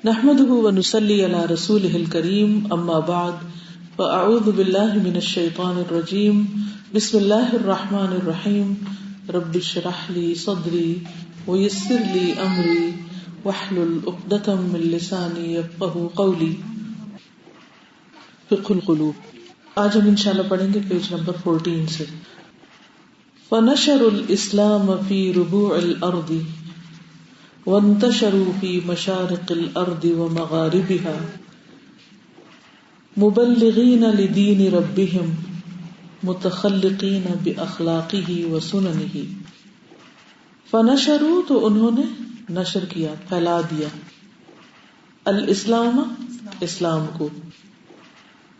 نحمده ونصلي على رسوله الكريم اما بعد فاعوذ بالله من الشيطان الرجيم بسم الله الرحمن الرحيم رب اشرح لي صدري ويسر لي امري واحلل عقدة من لساني يفقهوا قولي. فقه القلوب آج ہم انشاءاللہ پڑھیں گے پیج نمبر 14 سے. فنشر الاسلام في ربوع الارض وانتشروا في مشارق الارض ومغاربها مبلغين لدين ربهم متخلقين باخلاقه وسننه. فنشروا تو انہوں نے نشر کیا، پھیلا دیا، الاسلام اسلام کو،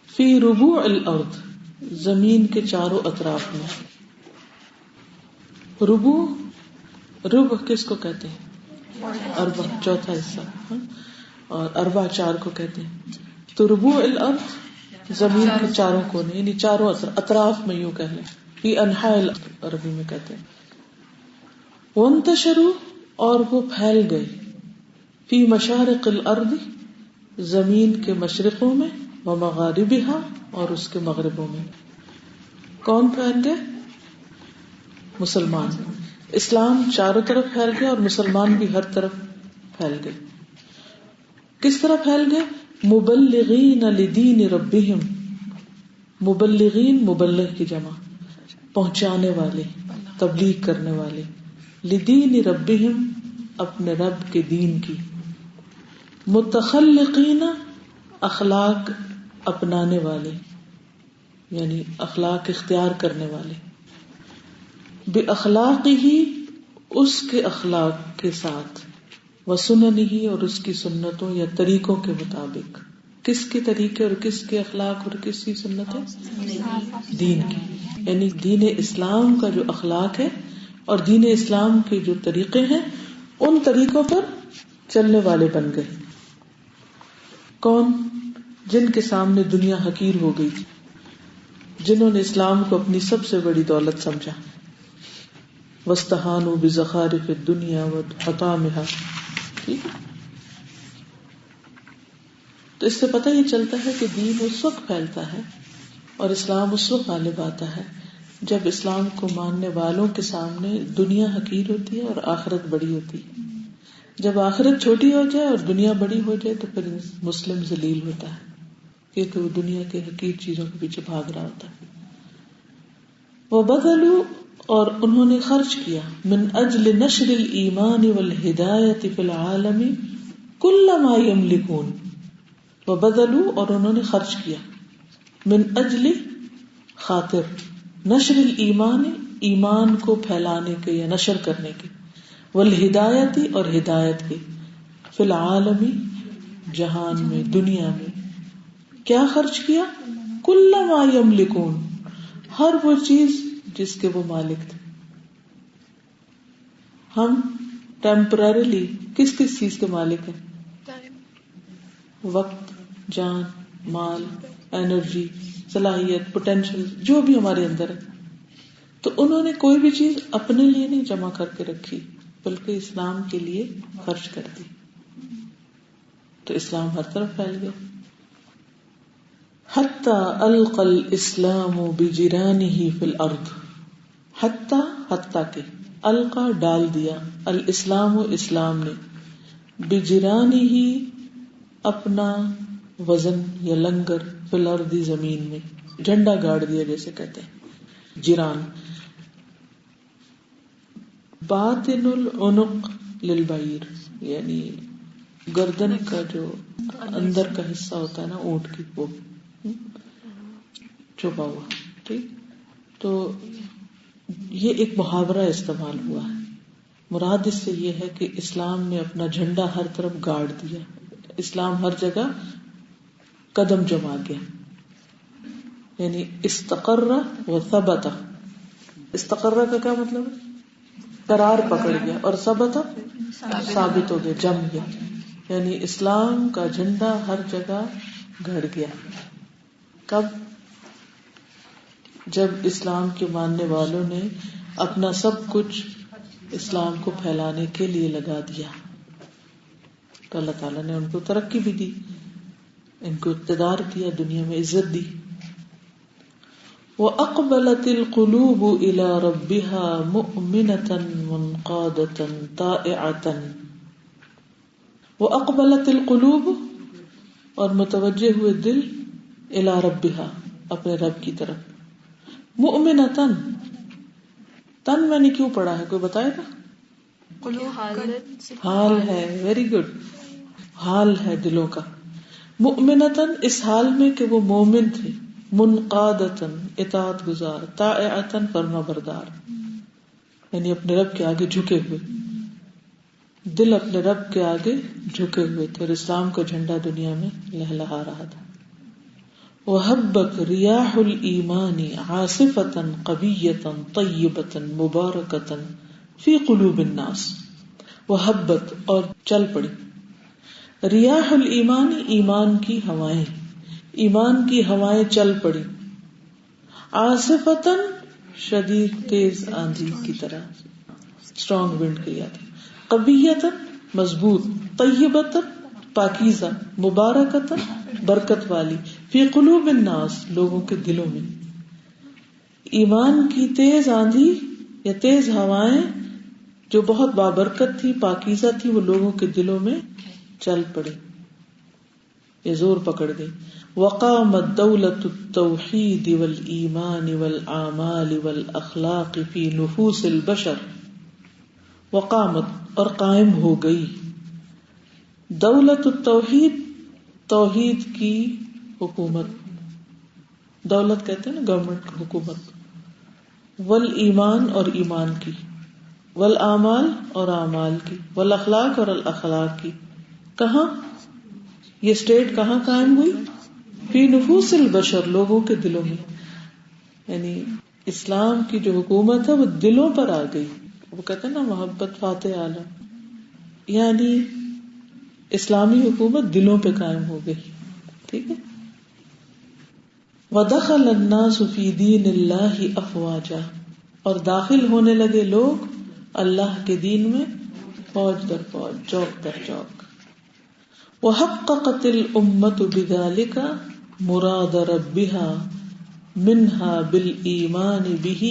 فی ربوع الارض زمین کے چاروں اطراف میں. ربع کس کو کہتے ہیں؟ اربع، چوتھا حصہ، اور اربع چار کو کہتے ہیں. تو ربوع الارض زمین کے چاروں کونے، یعنی چاروں اطراف میں، یوں کہہ لیں، فی انحاء الارض عربی میں کہتے ہیں. وانتشروا اور وہ پھیل گئے، فی مشارق الارض زمین کے مشرقوں میں، ومغاربها اور اس کے مغربوں میں. کون پھیل گئے؟ مسلمان. اسلام چاروں طرف پھیل گیا اور مسلمان بھی ہر طرف پھیل گئے. کس طرح پھیل گئے؟ مبلغین لدین ربہم. مبلغین مبلغ کی جمع، پہنچانے والے، تبلیغ کرنے والے، لدین ربہم اپنے رب کے دین کی، متخلقین اخلاق اپنانے والے، یعنی اخلاق اختیار کرنے والے، بِأَخْلَاقِهِ اس کے اخلاق کے ساتھ، وَسُنَنِهِ اور اس کی سنتوں یا طریقوں کے مطابق. کس کے طریقے اور کس کے اخلاق اور کس کی سنتیں؟ دین کی. یعنی دین اسلام کا جو اخلاق ہے اور دین اسلام کے جو طریقے ہیں ان طریقوں پر چلنے والے بن گئے. کون؟ جن کے سامنے دنیا حقیر ہو گئی تھی، جنہوں نے اسلام کو اپنی سب سے بڑی دولت سمجھا. وَاسْتَهَانُوا بِزَخَارِفِ الدُّنْيَا وَحَطَامِهَا. ٹھیک. تو اس سے پتہ یہ چلتا ہے کہ دین اس وقت پھیلتا ہے اور اسلام اس وقت غالب آتا ہے جب اسلام کو ماننے والوں کے سامنے دنیا حقیر ہوتی ہے اور آخرت بڑی ہوتی ہے. جب آخرت چھوٹی ہو جائے اور دنیا بڑی ہو جائے تو پھر مسلم ذلیل ہوتا ہے، کیونکہ وہ دنیا کے حقیر چیزوں کے پیچھے بھاگ رہا ہوتا ہے. وَبَذَلُوا اور انہوں نے خرچ کیا، من اجل نشر الایمان والہدایت فی العالم کل ما یملکون. وبذلوا اور انہوں نے خرچ کیا، من اجل خاطر، نشر الایمان ایمان کو پھیلانے کے یا نشر کرنے کے، والہدایت اور ہدایت کے، فی العالم جہان میں، دنیا میں. کیا خرچ کیا؟ کل ما یملکون ہر وہ چیز جس کے وہ مالک تھے. ہم ٹیمپرریلی کس کس چیز کے مالک ہیں؟ وقت، جان، مال، انرجی، صلاحیت، پوٹینشل، جو بھی ہمارے اندر ہے. تو انہوں نے کوئی بھی چیز اپنے لیے نہیں جمع کر کے رکھی بلکہ اسلام کے لیے خرچ کر دی. تو اسلام ہر طرف پھیل گیا. حتی القى الاسلام بجرانه فی الارض. حتی کہ القا ڈال دیا، الاسلام اسلام نے، بجرانه اپنا وزن یا لنگر، فی الارض زمین میں، جھنڈا گاڑ دیا جیسے کہتے ہیں. جران باطن العنق للبعیر، یعنی گردن کا جو اندر کا حصہ ہوتا ہے نا اونٹ کی، وہ چھپا ہوا. ٹھیک. تو یہ ایک محاورہ استعمال ہوا ہے. مراد اس سے یہ ہے کہ اسلام نے اپنا جھنڈا ہر طرف گاڑ دیا، اسلام ہر جگہ قدم جما گیا. یعنی استقر و ثبت. استقر کا کیا مطلب ہے؟ قرار پکڑ گیا، اور ثبت ثابت ہو گیا، جم گیا. یعنی اسلام کا جھنڈا ہر جگہ گڑ گیا. کب؟ جب اسلام کے ماننے والوں نے اپنا سب کچھ اسلام کو پھیلانے کے لیے لگا دیا. تو اللہ تعالیٰ نے ان کو ترقی بھی دی، ان کو اقتدار دیا، دنیا میں عزت دی. وَأَقْبَلَتِ الْقُلُوبُ إِلَى رَبِّهَا مُؤْمِنَةً مُنْقَادَةً طَائِعَةً. وَأَقْبَلَتِ الْقُلُوبُ، اور متوجہ ہوئے دل، إِلَى رَبِّهَا، اپنے رب کی طرف. مُؤْمِنَةً، تن میں نے کیوں پڑھا ہے، کوئی بتائے گا؟ حال ہے، ویری گڈ، حال ہے دلوں کا. مؤمنتاً، اس حال میں کہ وہ مومن تھے. منقادتاً، اطاعت گزار. طائعتاً، فرما بردار، یعنی اپنے رب کے آگے جھکے ہوئے. دل اپنے رب کے آگے جھکے ہوئے تھے اور اسلام کا جھنڈا دنیا میں لہلہا رہا تھا. وَهَبَّتْ رِيَاحُ الْإِيمَانِ عَاصِفَةً قَوِيَّةً طَيِّبَةً مُبَارَكَةً فِي قُلُوبِ النَّاسِ. وَهَبَّتْ، اور چل پڑی. ریاح الایمان، ایمان کی ہوائیں، ایمان کی ہوائیں چل پڑی. عاصفتاً، شدید تیز آندھی کی طرح، اسٹرانگ ونڈ کی یاد. قویتاً، مضبوط. طیبتاً، پاکیزہ. مبارکتاً، برکت والی. فی قلوب الناس، لوگوں کے دلوں میں. ایمان کی تیز آندھی یا تیز ہوائیں جو بہت بابرکت تھی، پاکیزہ تھی، وہ لوگوں کے دلوں میں چل پڑی، یہ زور پکڑ گئی. وقامت دولت التوحید والایمان والاعمال والاخلاق فی نفوس البشر. وقامت، اور قائم ہو گئی. دولت التوحید، توحید کی حکومت، دولت کہتے ہیں نا گورنمنٹ، حکومت. والایمان، اور ایمان کی. والاعمال، اور اعمال کی. والاخلاق، اور الاخلاق کی. کہاں یہ اسٹیٹ کہاں قائم ہوئی؟ فی نفوس البشر، لوگوں کے دلوں میں. یعنی اسلام کی جو حکومت ہے وہ دلوں پر آ گئی. وہ کہتے ہیں نا محبت فاتح عالم، یعنی اسلامی حکومت دلوں پہ قائم ہو گئی. ٹھیک ہے. وَدَخَلَ النَّاسُ فِي دِينِ اللَّهِ أَفْوَاجًا، اور داخل ہونے لگے لوگ اللہ کے دین میں فوج در فوج، چوک در چوک. وَحَقَّقَتِ الْأُمَّةُ بِذَلِكَ مُرَادَ رَبِّهَا مِنْهَا بِالْإِيمَانِ بِهِ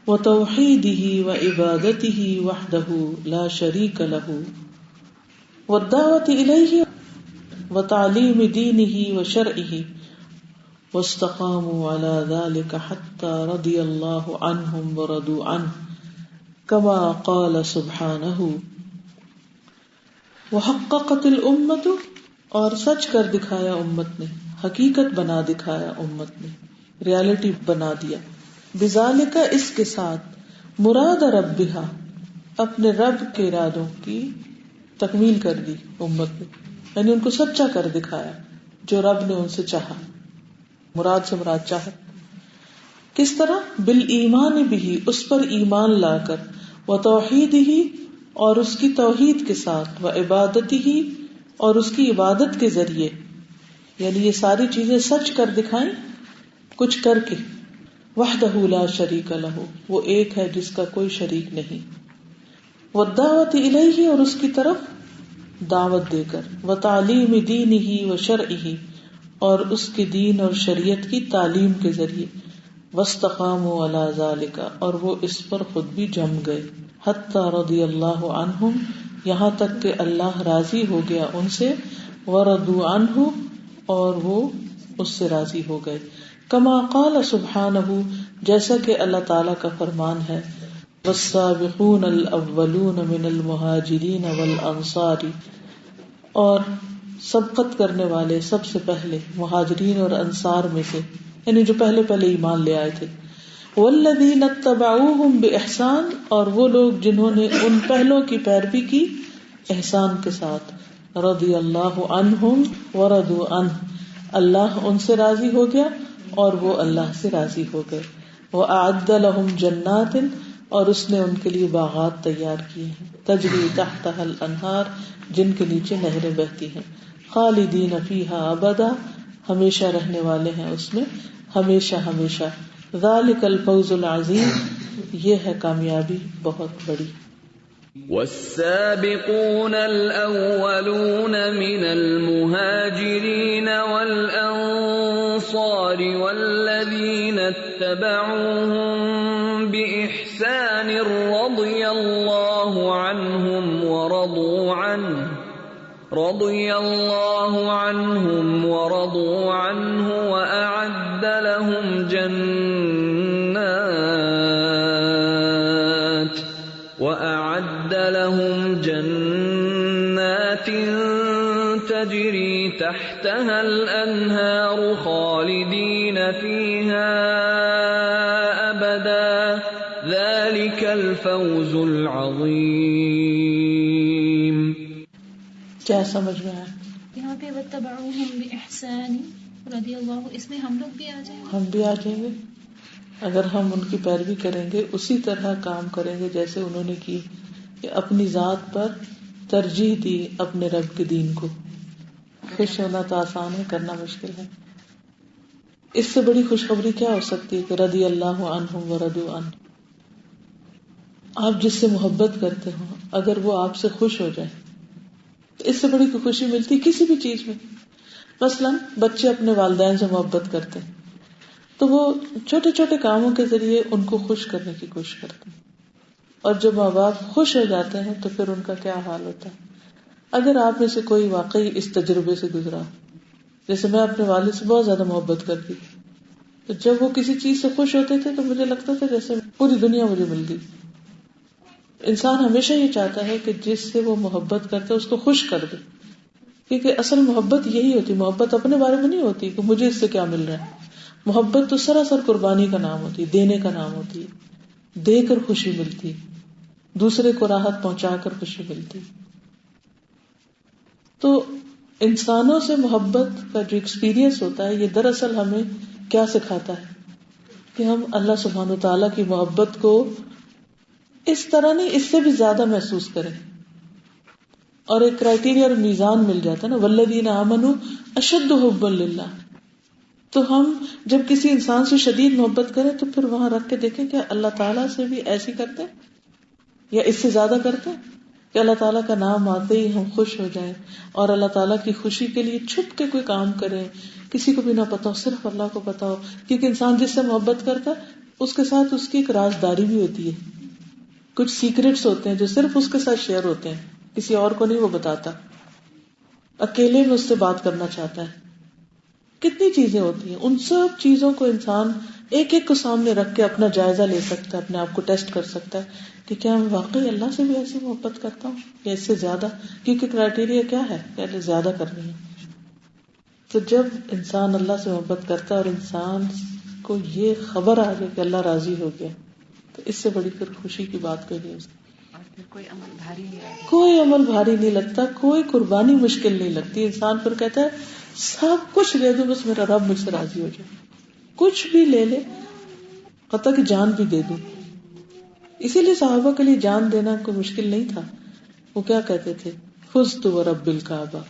وَتَوْحِيدِهِ وَعِبَادَتِهِ وَحْدَهُ لَا شَرِيكَ لَهُ وَالدَّعْوَةِ إِلَيْهِ وَتَعْلِيمِ دِينِهِ وَشَرْعِهِ وَاسْتَقَامُوا عَلَى ذَلِكَ حَتَّى رَضِيَ اللَّهُ عَنْهُمْ وَرَضُوا عَنْهُ كَمَا قَالَ سُبْحَانَهُ. وحققت الامت، اور سچ کر دکھایا امت نے، حقیقت بنا دکھایا امت نے، ریالٹی بنا دیا. بذالک، اس کے ساتھ، مراد ربہا، اپنے رب کے ارادوں کی تکمیل کر دی امت نے، یعنی ان کو سچا کر دکھایا جو رب نے ان سے چاہا. مراد سے مراد چاہت. کس طرح؟ بالایمان بھی، اس پر ایمان لا کر. وتوحیدہ، اور اس کی توحید کے ساتھ. وعبادتہ، اور اس کی عبادت کے ذریعے. یعنی یہ ساری چیزیں سچ کر دکھائیں کچھ کر کے. وحدہ لا شریک لہ، وہ ایک ہے جس کا کوئی شریک نہیں. والدعوۃ الیہ، اور اس کی طرف دعوت دے کر. وتعلیم دینہ وشرعہ، اور اس کے دین اور شریعت کی تعلیم کے ذریعے. واستقاموا علی ذلک، اور وہ اس پر خود بھی جم گئے. حتی رضی اللہ عنہم، یہاں تک کہ اللہ راضی ہو گیا ان سے. ورضوا عنہ، اور وہ اس سے راضی ہو گئے. کما قال سبحانہ، جیسا کہ اللہ تعالیٰ کا فرمان ہے. والسابقون الاولون من المہاجرین والانصار، اور سبقت کرنے والے سب سے پہلے مہاجرین اور انصار میں سے، یعنی جو پہلے ایمان لے آئے تھے. والذین اتبعوہم بإحسان، اور وہ لوگ جنہوں نے ان پہلوں کی پیروی کی احسان کے ساتھ. رضی اللہ عنہم ورضوا عنہ، اللہ ان سے راضی ہو گیا اور وہ اللہ سے راضی ہو گئے. وأعد لہم جنات، اور اس نے ان کے لیے باغات تیار کیے ہیں. تجری تحتها الانہار، جن کے نیچے نہریں بہتی ہیں. خالدین فیہا ابدا، ہمیشہ رہنے والے ہیں اس میں ہمیشہ ہمیشہ. ذالک الفوز العظیم، یہ ہے کامیابی بہت بڑی. والسابقون الأولون من المهاجرين والأنصار والذين اتبعوهم بإحسان رضي الله عنهم ورضوا عنه وأعد لهم جنات تجري تحتها الأنهار خالدين فيها أبدا ذلك الفوز العظيم. کیا سمجھ میں آیا؟ یہاں پہ وَاتَّبَعُوهُمْ بِإِحْسَانٍ رضی اللہ، اس میں ہم لوگ بھی آ جائیں گے. ہم بھی آ جائیں گے اگر ہم ان کی پیروی کریں گے، اسی طرح کام کریں گے جیسے انہوں نے کی، کہ اپنی ذات پر ترجیح دی اپنے رب کے دین کو. خوش ہونا تو آسان ہے، کرنا مشکل ہے. اس سے بڑی خوشخبری کیا ہو سکتی ہے کہ رضی اللہ عنہم ورضوا عنہ. آپ جس سے محبت کرتے ہو اگر وہ آپ سے خوش ہو جائے تو اس سے بڑی خوشی ملتی کسی بھی چیز میں. مثلا بچے اپنے والدین سے محبت کرتے ہیں تو وہ چھوٹے چھوٹے کاموں کے ذریعے ان کو خوش کرنے کی کوشش کرتے ہیں، اور جب ماں باپ خوش ہو جاتے ہیں تو پھر ان کا کیا حال ہوتا ہے. اگر آپ میں سے کوئی واقعی اس تجربے سے گزرا، جیسے میں اپنے والد سے بہت زیادہ محبت کرتی تھی، تو جب وہ کسی چیز سے خوش ہوتے تھے تو مجھے لگتا تھا جیسے پوری دنیا مجھے مل گئی. انسان ہمیشہ یہ چاہتا ہے کہ جس سے وہ محبت کرتا ہے اس کو خوش کر دے، کیونکہ اصل محبت یہی ہوتی. محبت اپنے بارے میں نہیں ہوتی کہ مجھے اس سے کیا مل رہا ہے. محبت تو سراسر قربانی کا نام ہوتی ہے، دینے کا نام ہوتی ہے. دے کر خوشی ملتی، دوسرے کو راحت پہنچا کر خوشی ملتی. تو انسانوں سے محبت کا جو ایکسپیرینس ہوتا ہے یہ دراصل ہمیں کیا سکھاتا ہے کہ ہم اللہ سبحانہ و تعالیٰ کی محبت کو اس طرح نہیں، اس سے بھی زیادہ محسوس کریں. اور ایک کرائٹیریا اور میزان مل جاتا ہے نا، والذین آمنوا اشد حبا للہ. تو ہم جب کسی انسان سے شدید محبت کریں تو پھر وہاں رکھ کے دیکھیں کہ اللہ تعالیٰ سے بھی ایسی کرتے یا اس سے زیادہ کرتے ہیں کہ اللہ تعالیٰ کا نام آتے ہی ہم خوش ہو جائیں اور اللہ تعالیٰ کی خوشی کے لیے چھپ کے کوئی کام کریں، کسی کو بھی نہ پتا ہو، صرف اللہ کو پتا ہو. کیونکہ انسان جس سے محبت کرتا ہے اس کے ساتھ اس کی ایک رازداری بھی ہوتی ہے، کچھ سیکرٹس ہوتے ہیں جو صرف اس کے ساتھ شیئر ہوتے ہیں، کسی اور کو نہیں وہ بتاتا. اکیلے میں اس سے بات کرنا چاہتا ہے. کتنی چیزیں ہوتی ہیں، ان سب چیزوں کو انسان ایک ایک کو سامنے رکھ کے اپنا جائزہ لے سکتا ہے، اپنے آپ کو ٹیسٹ کر سکتا ہے کہ کیا میں واقعی اللہ سے بھی ایسی محبت کرتا ہوں یا اس سے زیادہ. کیونکہ کرائٹیریا کیا ہے کہ زیادہ کرنی ہے. تو جب انسان اللہ سے محبت کرتا ہے اور انسان کو یہ خبر آ جائے کہ اللہ راضی ہو گیا، تو اس سے بڑی پھر خوشی کی بات کوئی نہیں. کوئی عمل بھاری نہیں لگتا، کوئی قربانی مشکل نہیں لگتی. انسان پھر کہتا ہے سب کچھ لے دوں بس میرا رب مجھ سے راضی ہو جائے. کچھ بھی لے لے، حتیٰ کہ جان بھی دے دوں. اسی لیے صحابہ کے لیے جان دینا کوئی مشکل نہیں تھا. وہ کیا کہتے تھے؟ فزت ورب الکعبہ،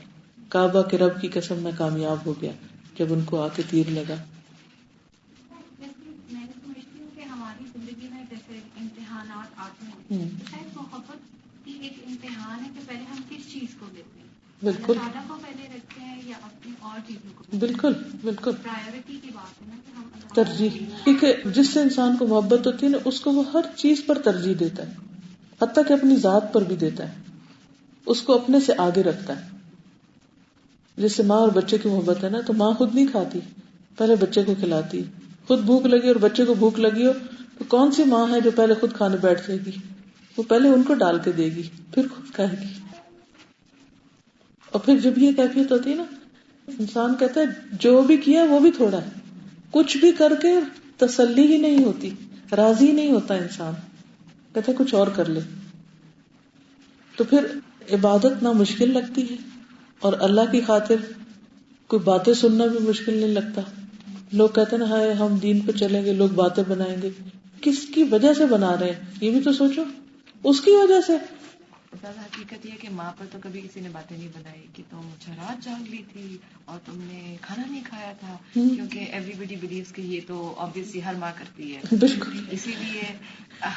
کعبہ کے رب کی قسم میں کامیاب ہو گیا. جب ان کو آ کے تیر لگا. میں سمجھتی ہوں کہ ہماری زندگی میں جیسے امتحانات آتے ہیں، شاید محبت کی ایک امتحان ہے کہ پہلے ہم کس چیز کو لیتے ہیں. بالکل اللہ تعالیٰ کو پہلے رکھتے ہیں یا اپنی اور چیزوں کو؟ بالکل بالکل پرائیورٹی کی بات ہے نا کہ ہم ترجیح. کیونکہ جس سے انسان کو محبت ہوتی ہے نا اس کو وہ ہر چیز پر ترجیح دیتا ہے، حتیٰ کہ اپنی ذات پر بھی دیتا ہے، اس کو اپنے سے آگے رکھتا ہے. جیسے ماں اور بچے کی محبت ہے نا، تو ماں خود نہیں کھاتی، پہلے بچے کو کھلاتی. خود بھوک لگی اور بچے کو بھوک لگی ہو تو کون سی ماں ہے جو پہلے خود کھانے بیٹھ جائے گی؟ وہ پہلے ان کو ڈال کے دے گی پھر خود کھائے گی. اور پھر جب یہ کیفیت ہوتی ہے نا، انسان کہتا ہے جو بھی کیا وہ بھی تھوڑا ہے. کچھ بھی کر کے تسلی ہی نہیں ہوتی، راضی نہیں ہوتا انسان، کہتا ہے کچھ اور کر لے. تو پھر عبادت نہ مشکل لگتی ہے اور اللہ کی خاطر کوئی باتیں سننا بھی مشکل نہیں لگتا. لوگ کہتے ہیں نا ہائے ہم دین پہ چلیں گے، لوگ باتیں بنائیں گے. کس کی وجہ سے بنا رہے ہیں یہ بھی تو سوچو. اس کی وجہ سے زیادہ حقیقت یہ ہے کہ ماں پر تو کبھی کسی نے باتیں نہیں بنائی کہ تم رات جاگ لی تھی اور تم نے کھانا نہیں کھایا تھا، کیونکہ ایوری بڈی بلیوز کہ یہ تو آبویسلی ہر ماں کرتی ہے. بالکل اسی لیے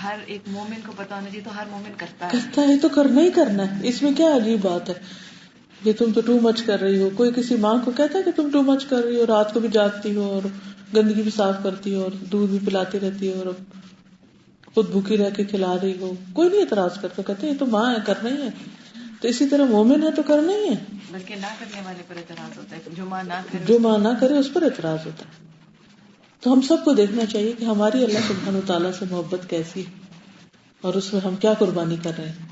ہر ایک مومن کو پتا ہونا چاہیے، تو ہر مومن کرتا ہے تو کرنا ہی کرنا ہے. اس میں کیا عجیب بات ہے کہ تم تو ٹو مچ کر رہی ہو. کوئی کسی ماں کو کہتا ہے کہ تم ٹو مچ کر رہی ہو، رات کو بھی جاگتی ہو اور گندگی بھی صاف کرتی ہو اور دودھ بھی پلاتی رہتی ہو اور خود بھوکی رہ کے کھلا رہی ہو؟ کوئی نہیں اعتراض کرتا، کہتے ہیں یہ تو ماں ہے، کرنا ہی ہے. تو اسی طرح مومن ہے تو کرنا ہی ہے. بلکہ نہ کرنے والے پر اعتراض ہوتا ہے، جو ماں نہ کرے جو ماں نہ کرے اس پر اعتراض ہوتا ہے. تو ہم سب کو دیکھنا چاہیے کہ ہماری اللہ سبحانہ وتعالیٰ سے محبت کیسی ہے اور اس میں ہم کیا قربانی کر رہے ہیں.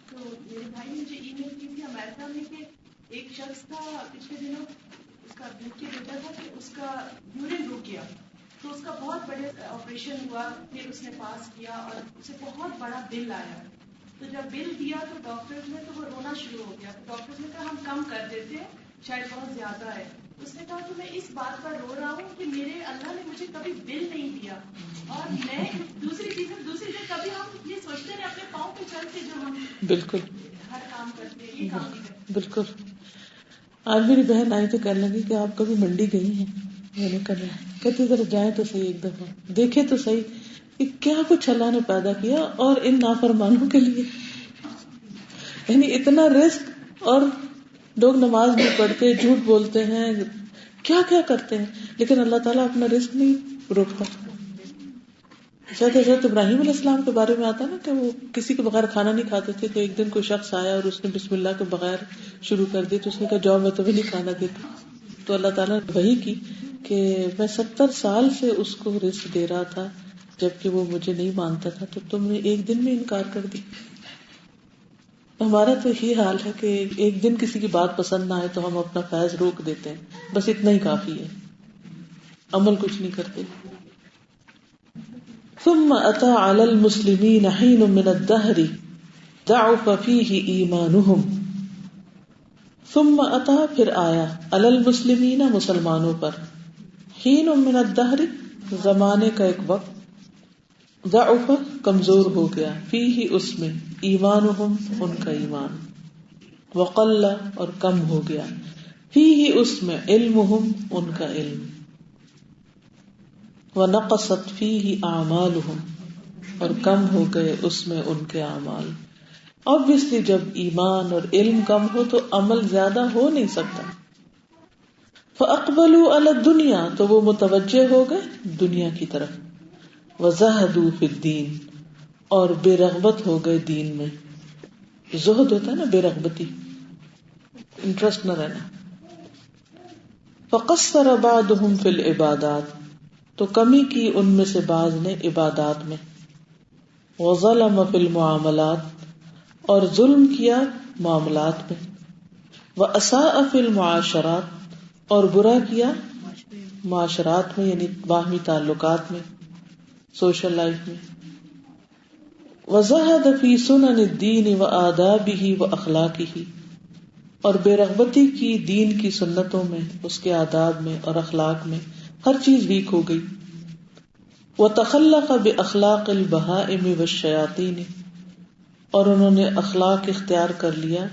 تو میرے بھائی نے مجھے ای میل کی تھی امریکہ میں کہ ایک شخص تھا پچھلے دنوں، اس کا بچے بیٹا تھا کہ اس کا یورین رک گیا، تو اس کا بہت بڑے آپریشن ہوا، پھر اس نے پاس کیا اور اسے بہت بڑا بل آیا. تو جب بل دیا تو ڈاکٹر نے تو وہ رونا شروع ہو گیا. تو ڈاکٹر نے کہا ہم کم کر دیتے ہیں، شاید بہت زیادہ ہے. اس نے کہا کہ میں اس بات پر رو رہا ہوں کہ میرے اللہ نے مجھے کبھی بل نہیں دیا، اور میں دوسری چیز کبھی ہم یہ سوچتے ہیں اپنے پاؤں پہ چل کے جو ہم بالکل ہر کام کرتے ہیں یہ کام نہیں کرتے. بالکل. آج میری بہن آئی تو کہنے لگی کہ آپ کبھی منڈی گئی ہیں؟ میں نے کہا کہتی ذرا جائیں تو صحیح، ایک دفعہ دیکھے تو صحیح کہ کیا کچھ اللہ نے پیدا کیا اور ان نافرمانوں کے لیے. یعنی اتنا رزق، اور لوگ نماز نہیں پڑھتے، جھوٹ بولتے ہیں، کیا کیا کرتے ہیں، لیکن اللہ تعالیٰ اپنا رزق نہیں روکتا. حضرت ابراہیم علیہ السلام کے بارے میں آتا ہے نا کہ وہ کسی کے بغیر کھانا نہیں کھاتے تھے. تو ایک دن کوئی شخص آیا اور اس نے بسم اللہ کے بغیر شروع کر دی، تو اس نے کہا جاؤ میں تمہیں نہیں کھانا دیتا. تو اللہ تعالیٰ نے وحی کی کہ میں 70 سال سے اس کو رزق دے رہا تھا جبکہ وہ مجھے نہیں مانتا تھا، تو تم نے ایک دن میں انکار کر دی. ہمارا تو یہ حال ہے کہ ایک دن کسی کی بات پسند نہ آئے تو ہم اپنا فیض روک دیتے ہیں، بس اتنا ہی کافی ہے، عمل کچھ نہیں کرتے. ثم اتى على المسلمين حين من الدهر ضعف فيه ایمانهم. ثم اتى پھر آیا، على المسلمين مسلمانوں پر، حين من الدهر زمانے کا ایک وقت، ضعف کمزور ہو گیا، فيه اس میں، ایمانهم ان کا ایمان، وقل اور کم ہو گیا، فيه اس میں، علمهم ان کا علم، وَنَقَصَتْ فِيهِ أَعْمَالُهُمْ اور کم ہو گئے اس میں ان کے اعمال. Obviously جب ایمان اور علم کم ہو تو عمل زیادہ ہو نہیں سکتا. فَأَقْبَلُوا عَلَى الدُّنْيَا تو وہ متوجہ ہو گئے دنیا کی طرف، وَزَهَدُوا فِي الدِّينِ اور بے رغبت ہو گئے دین میں. زہد ہوتا ہے نا بے رغبتی، انٹرسٹ نہ رہنا. فَقَصَّرَ بَعْضُهُمْ فِي الْعِبَادَاتِ تو کمی کی ان میں سے بعض نے عبادات میں، وظلم فی المعاملات اور ظلم کیا معاملات میں، واساء فی المعاشرات اور برا کیا معاشرات میں یعنی باہمی تعلقات میں، سوشل لائف میں، وزہد فی سنن الدین وآدابہ واخلاقہ اور بے رغبتی کی دین کی سنتوں میں، اس کے آداب میں اور اخلاق میں، ہر چیز ویک ہو گئی. وتخلق باخلاق البہائم والشیاطین اور انہوں نے اخلاق اختیار کر لیا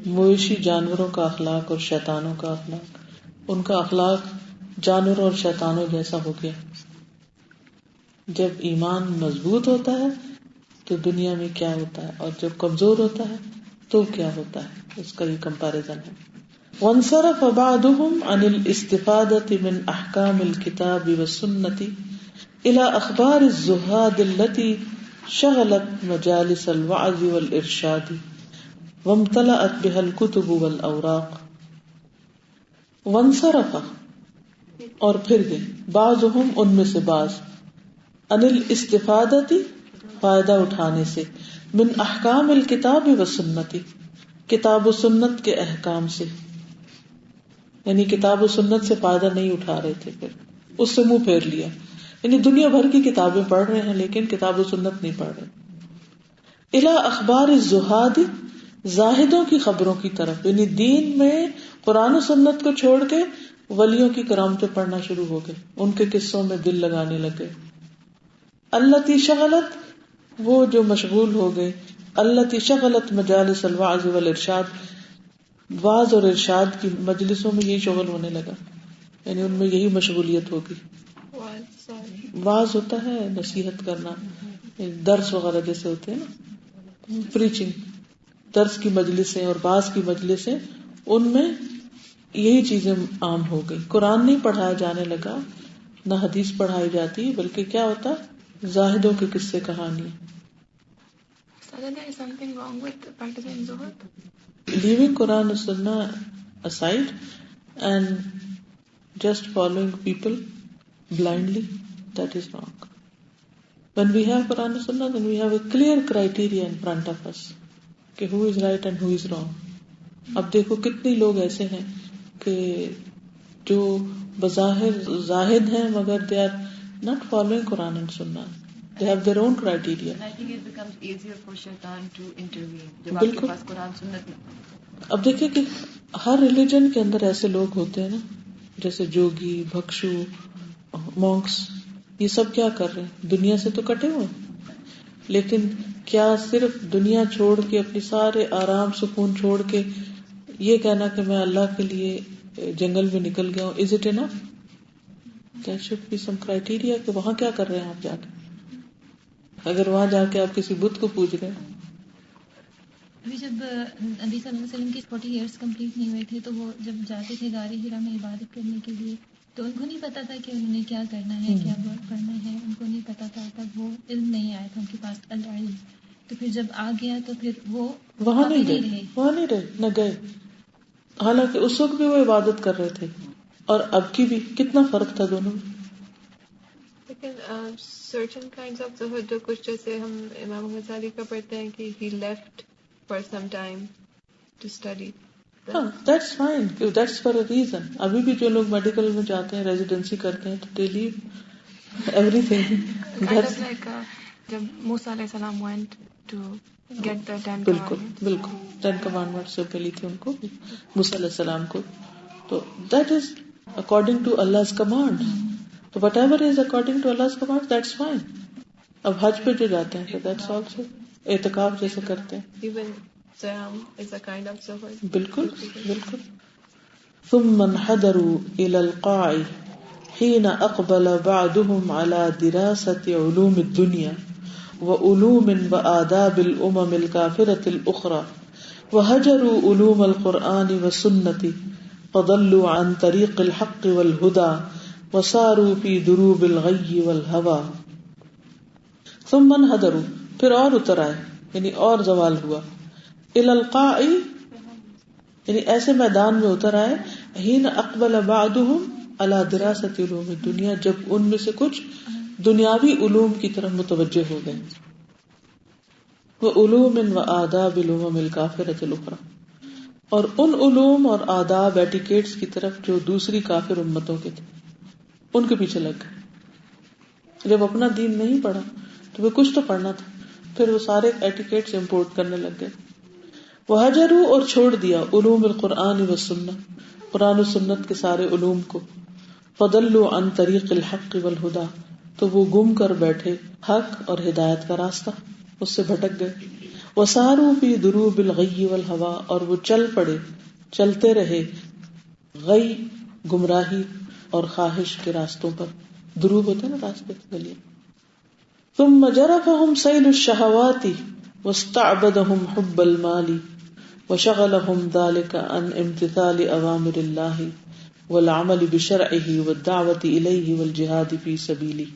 مویشی جانوروں کا اخلاق اور شیطانوں کا اخلاق. ان کا اخلاق جانوروں اور شیطانوں جیسا ہو گیا. جب ایمان مضبوط ہوتا ہے تو دنیا میں کیا ہوتا ہے اور جب کمزور ہوتا ہے تو کیا ہوتا ہے، اس کا یہ کمپیریزن ہے. وانصرف بعضهم عن الاستفادة من احکام الكتاب والسنة الى اخبار الزہاد التي شغلت مجالس الوعظ والارشاد وامتلأت بها الكتب والاوراق. وانصرف اور پھر گئے، بعضهم ان میں سے بعض، عن الاستفادة فائدہ اٹھانے سے، من احکام الکتاب والسنة کتاب و سنت کے احکام سے، یعنی کتاب و سنت سے فائدہ نہیں اٹھا رہے تھے، پھر اس سے منہ پھیر لیا. یعنی دنیا بھر کی کتابیں پڑھ رہے ہیں لیکن کتاب و سنت نہیں پڑھ رہے. الی اخبار الزہاد زاہدوں کی خبروں کی طرف، یعنی دین میں قرآن و سنت کو چھوڑ کے ولیوں کی کرامتیں پڑھنا شروع ہو گئے، ان کے قصوں میں دل لگانے لگے. التی شغلت وہ جو مشغول ہو گئے، التی شغلت مجالس الوعظ والارشاد، واعظ اور ارشاد کی مجلسوں میں یہی شغل ہونے لگا، یعنی ان میں یہی مشغولیت ہوگی. واعظ ہوتا ہے نصیحت کرنا، درس وغیرہ جیسے ہوتے ہیں نا، پریچنگ، درس کی مجلسیں اور واعظ کی مجلسیں، ان میں یہی چیزیں عام ہو گئی. قرآن نہیں پڑھایا جانے لگا، نہ حدیث پڑھائی جاتی، بلکہ کیا ہوتا، زاہدوں کے قصے کہانی. Leaving Quran and Sunnah aside and just following people blindly, that is wrong. When we have Quran and Sunnah, then we have a clear criteria in front of us کہ who is right and who is wrong. اب دیکھو کتنے لوگ ایسے ہیں کہ جو بظاہر زاہد ہیں مگر they are not following Quran and Sunnah. They have their own criteria. I think it becomes easier for shaitan to intervene جب آپ کے پاس قرآن سنت نہیں. اب دیکھیں کہ ہر ریلیجن کے اندر ایسے لوگ ہوتے ہیں نا، جیسے جوگی، بھکشو، مونکس، یہ سب کیا کر رہے ہیں، دنیا سے تو کٹے ہوئے، لیکن کیا صرف دنیا چھوڑ کے، اپنی سارے آرام سکون چھوڑ کے یہ کہنا کہ میں اللہ کے لیے جنگل میں نکل گیا ہوں، is it enough? There should be some criteria کہ وہاں کیا کر رہے ہیں آپ جا کے. اگر وہاں جا کے آپ کسی بت کو پوج رہے ہیں. ابھی جب نبی صلی اللہ علیہ وسلم کی 40 ایئرس کمپلیٹ نہیں ہوئے تھے تو وہ جب جاتے تھے غار حرا میں عبادت کرنے کے لیے، تو ان کو نہیں پتا تھا کہ انہوں نے کیا کرنا ہے، کیا پڑھنا ہے، ان کو نہیں پتا تھا، تب وہ علم نہیں آیا تھا ان کے پاس العلم. تو پھر جب آ گیا تو پھر وہ وہاں نہیں رہے نہ گئے، حالانکہ اس وقت بھی وہ عبادت کر رہے تھے اور اب کی بھی. کتنا فرق تھا دونوں میں. لیکن certain kinds of زہد جو کچھ جیسے ہم امام غزالی کا پڑھتے ہیں کہ he left for some time to study. That's fine, that's for a reason. ابھی بھی جو لوگ میڈیکل میں جاتے ہیں، ریزیڈنسی کرتے ہیں، تو they leave everything. Kind of like جب موسیٰ علیہ السلام went to get the 10 commandments. بالکل 10 commandments جو ملی تھی ان کو، موسیٰ علیہ السلام کو، تو that is according to Allah's command. تو whatever is according to Allah's command, that's fine. اب حج پہ جو جاتے ہیں that's also اعتکاف جیسے کرتے ہیں. Even Siyam is a kind of zuhud. بالکل. ثم انحدروا إلى القاع حين أقبل بعضهم على دراسة علوم الدنيا وعلوم وآداب الأمم الكافرة الأخرى وهجروا علوم القرآن والسنة فضلوا عن طريق الحق والهدى وصاروا في دروب الغي والهوى. ثم انحدروا، پھر اور اتر آئے، یعنی اور زوال ہوا. الى القاع، یعنی ایسے میدان میں اتر آئے. حين اقبل بعضهم على دراسة علوم الدنيا، جب ان میں سے کچھ دنیاوی علوم کی طرف متوجہ ہو گئے. وعلوم وآداب الامم الكافرة الاخرى، اور ان علوم اور آداب ایٹیکیٹس کی طرف جو دوسری کافر امتوں کے تھے، ان کے پیچھے لگ گئے. جب اپنا دین نہیں پڑھا تو وہ کچھ تو پڑھنا تھا، پھر وہ سارے ایٹیکیٹس امپورٹ کرنے لگ گئے. وہجروا، اور چھوڑ دیا، علوم القرآن والسنہ، قرآن و سنت کے سارے علوم کو. فضلوا عن طریق الحق والہدى، تو وہ گم کر بیٹھے حق اور ہدایت کا راستہ، اس سے بھٹک گئے. وساروا فی دروب الغی والہوى، اور وہ چلتے رہے غی، گمراہی اور خواہش کے راستوں پر. دروب ہوتے ہیں نا راستے، گلیاں. ثم جرفهم سیل الشہوات واستعبدهم حب المال وشغلهم ذلك عن امتثال اوامر اللہ والعمل بشرعه والدعوة الیہ والجہاد فی سبیلہ.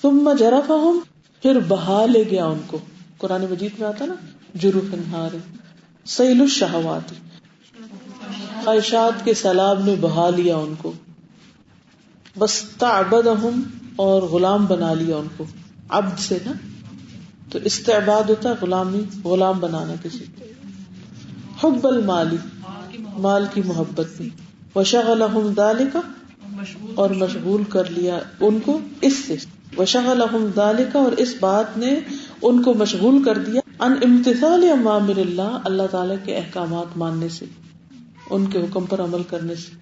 ثم جرفهم، پھر بہا لے گیا ان کو. قرآن مجید میں آتا نا جرف انہار، سیل الشہوات، خواہشات کے سیلاب نے بہا لیا ان کو. واستعبدهم، اور غلام بنا لیا ان کو. عبد سے نا، تو استعباد ہوتا ہے غلامی، غلام بنانا کسی کو. حب المال، مال کی محبت میں. وشغلهم ذلك، اور مشغول کر لیا ان کو اس سے. وشغلهم ذلك، اور اس بات نے ان کو مشغول کر دیا. عن امتثال اوامر اللہ، اللہ تعالیٰ کے احکامات ماننے سے، ان کے حکم پر عمل کرنے سے.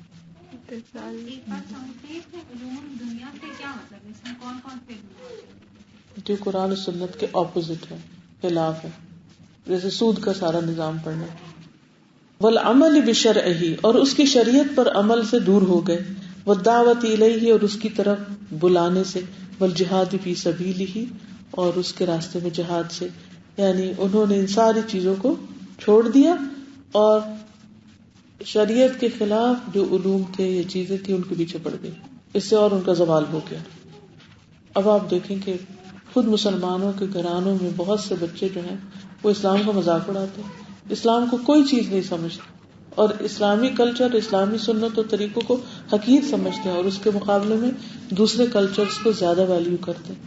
ایک بات سمجھتے ہیں کہ علوم دنیا سے کیا مطلب ہے، اس میں کون کون سے علوم؟ جو قرآن و سنت کے اپوزٹ ہے، خلاف ہے. جیسے سود کا سارا نظام پڑھنا. والعمل بشرعہ، اور اس کی شریعت پر عمل سے دور ہو گئے. والدعوت الیہ، اور اس کی طرف بلانے سے. والجہاد فی سبیلہ، اور اس کے راستے میں جہاد سے. یعنی انہوں نے ان ساری چیزوں کو چھوڑ دیا اور شریعت کے خلاف جو علوم تھے یا چیزیں تھیں ان کے پیچھے پڑ گئے. اس سے اور ان کا زوال ہو گیا. اب آپ دیکھیں کہ خود مسلمانوں کے گھرانوں میں بہت سے بچے جو ہیں وہ اسلام کا مذاق اڑاتے ہیں، اسلام کو کوئی چیز نہیں سمجھتے اور اسلامی کلچر، اسلامی سنت و طریقوں کو حقیر سمجھتے ہیں اور اس کے مقابلے میں دوسرے کلچرز کو زیادہ ویلیو کرتے ہیں.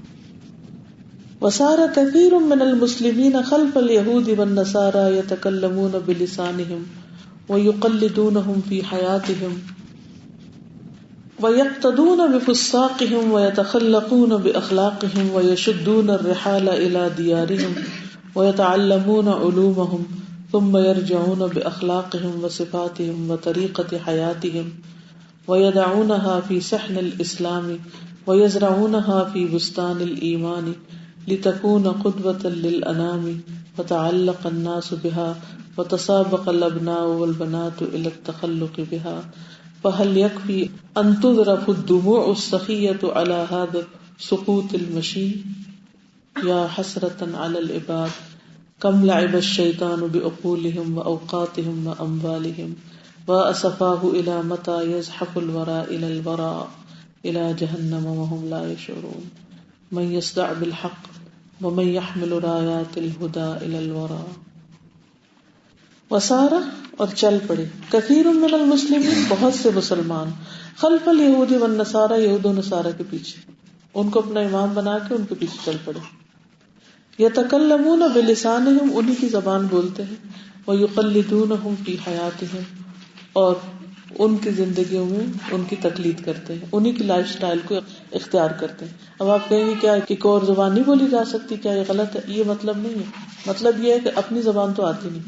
وصار كثير من المسلمين خلف اليهود والنصارى يتكلمون بلسانهم ويقلدونهم في حياتهم ويقتدون بفساقهم ويتخلقون بأخلاقهم ويشدون الرحال إلى ديارهم ويتعلمون علومهم ثم يرجعون بأخلاقهم وصفاتهم وطريقة حياتهم ويدعونها في صحن الإسلام ويزرعونها في بستان الإيمان لتكون قدوة للأنام وتعلق الناس بها وتسابق الأبناء والبنات إلى التخلق بها. فهل يكفي أن تذرف الدموع السخية على هذا سقوط المشين؟ يا حسرة على العباد كم لعب الشيطان بعقولهم وأوقاتهم وأموالهم وأسفاه إلى متى يزحف الورى إلى الوراء إلى جهنم وهم لا يشعرون. من يصدع بالحق ومن يحمل رايات الهدى إلى الورى. وسارہ، اور چل پڑے، کثیر من المسلمین، بہت سے مسلمان، خلف الیہود والنصارى، یہود و نصارہ کے پیچھے، ان کو اپنا امام بنا کے ان کے پیچھے چل پڑے. یتکلمون بلسانہم، انہی کی زبان بولتے ہیں، ویقلدونہم فی حیاتہم، اور ان کی زندگیوں میں ان کی تقلید کرتے ہیں، انہی کی لائف سٹائل کو اختیار کرتے ہیں. اب آپ کہیں گے کیا کہ کوئی اور زبان نہیں بولی جا سکتی، کیا یہ غلط ہے؟ یہ مطلب نہیں ہے. مطلب یہ ہے کہ اپنی زبان تو آتی نہیں،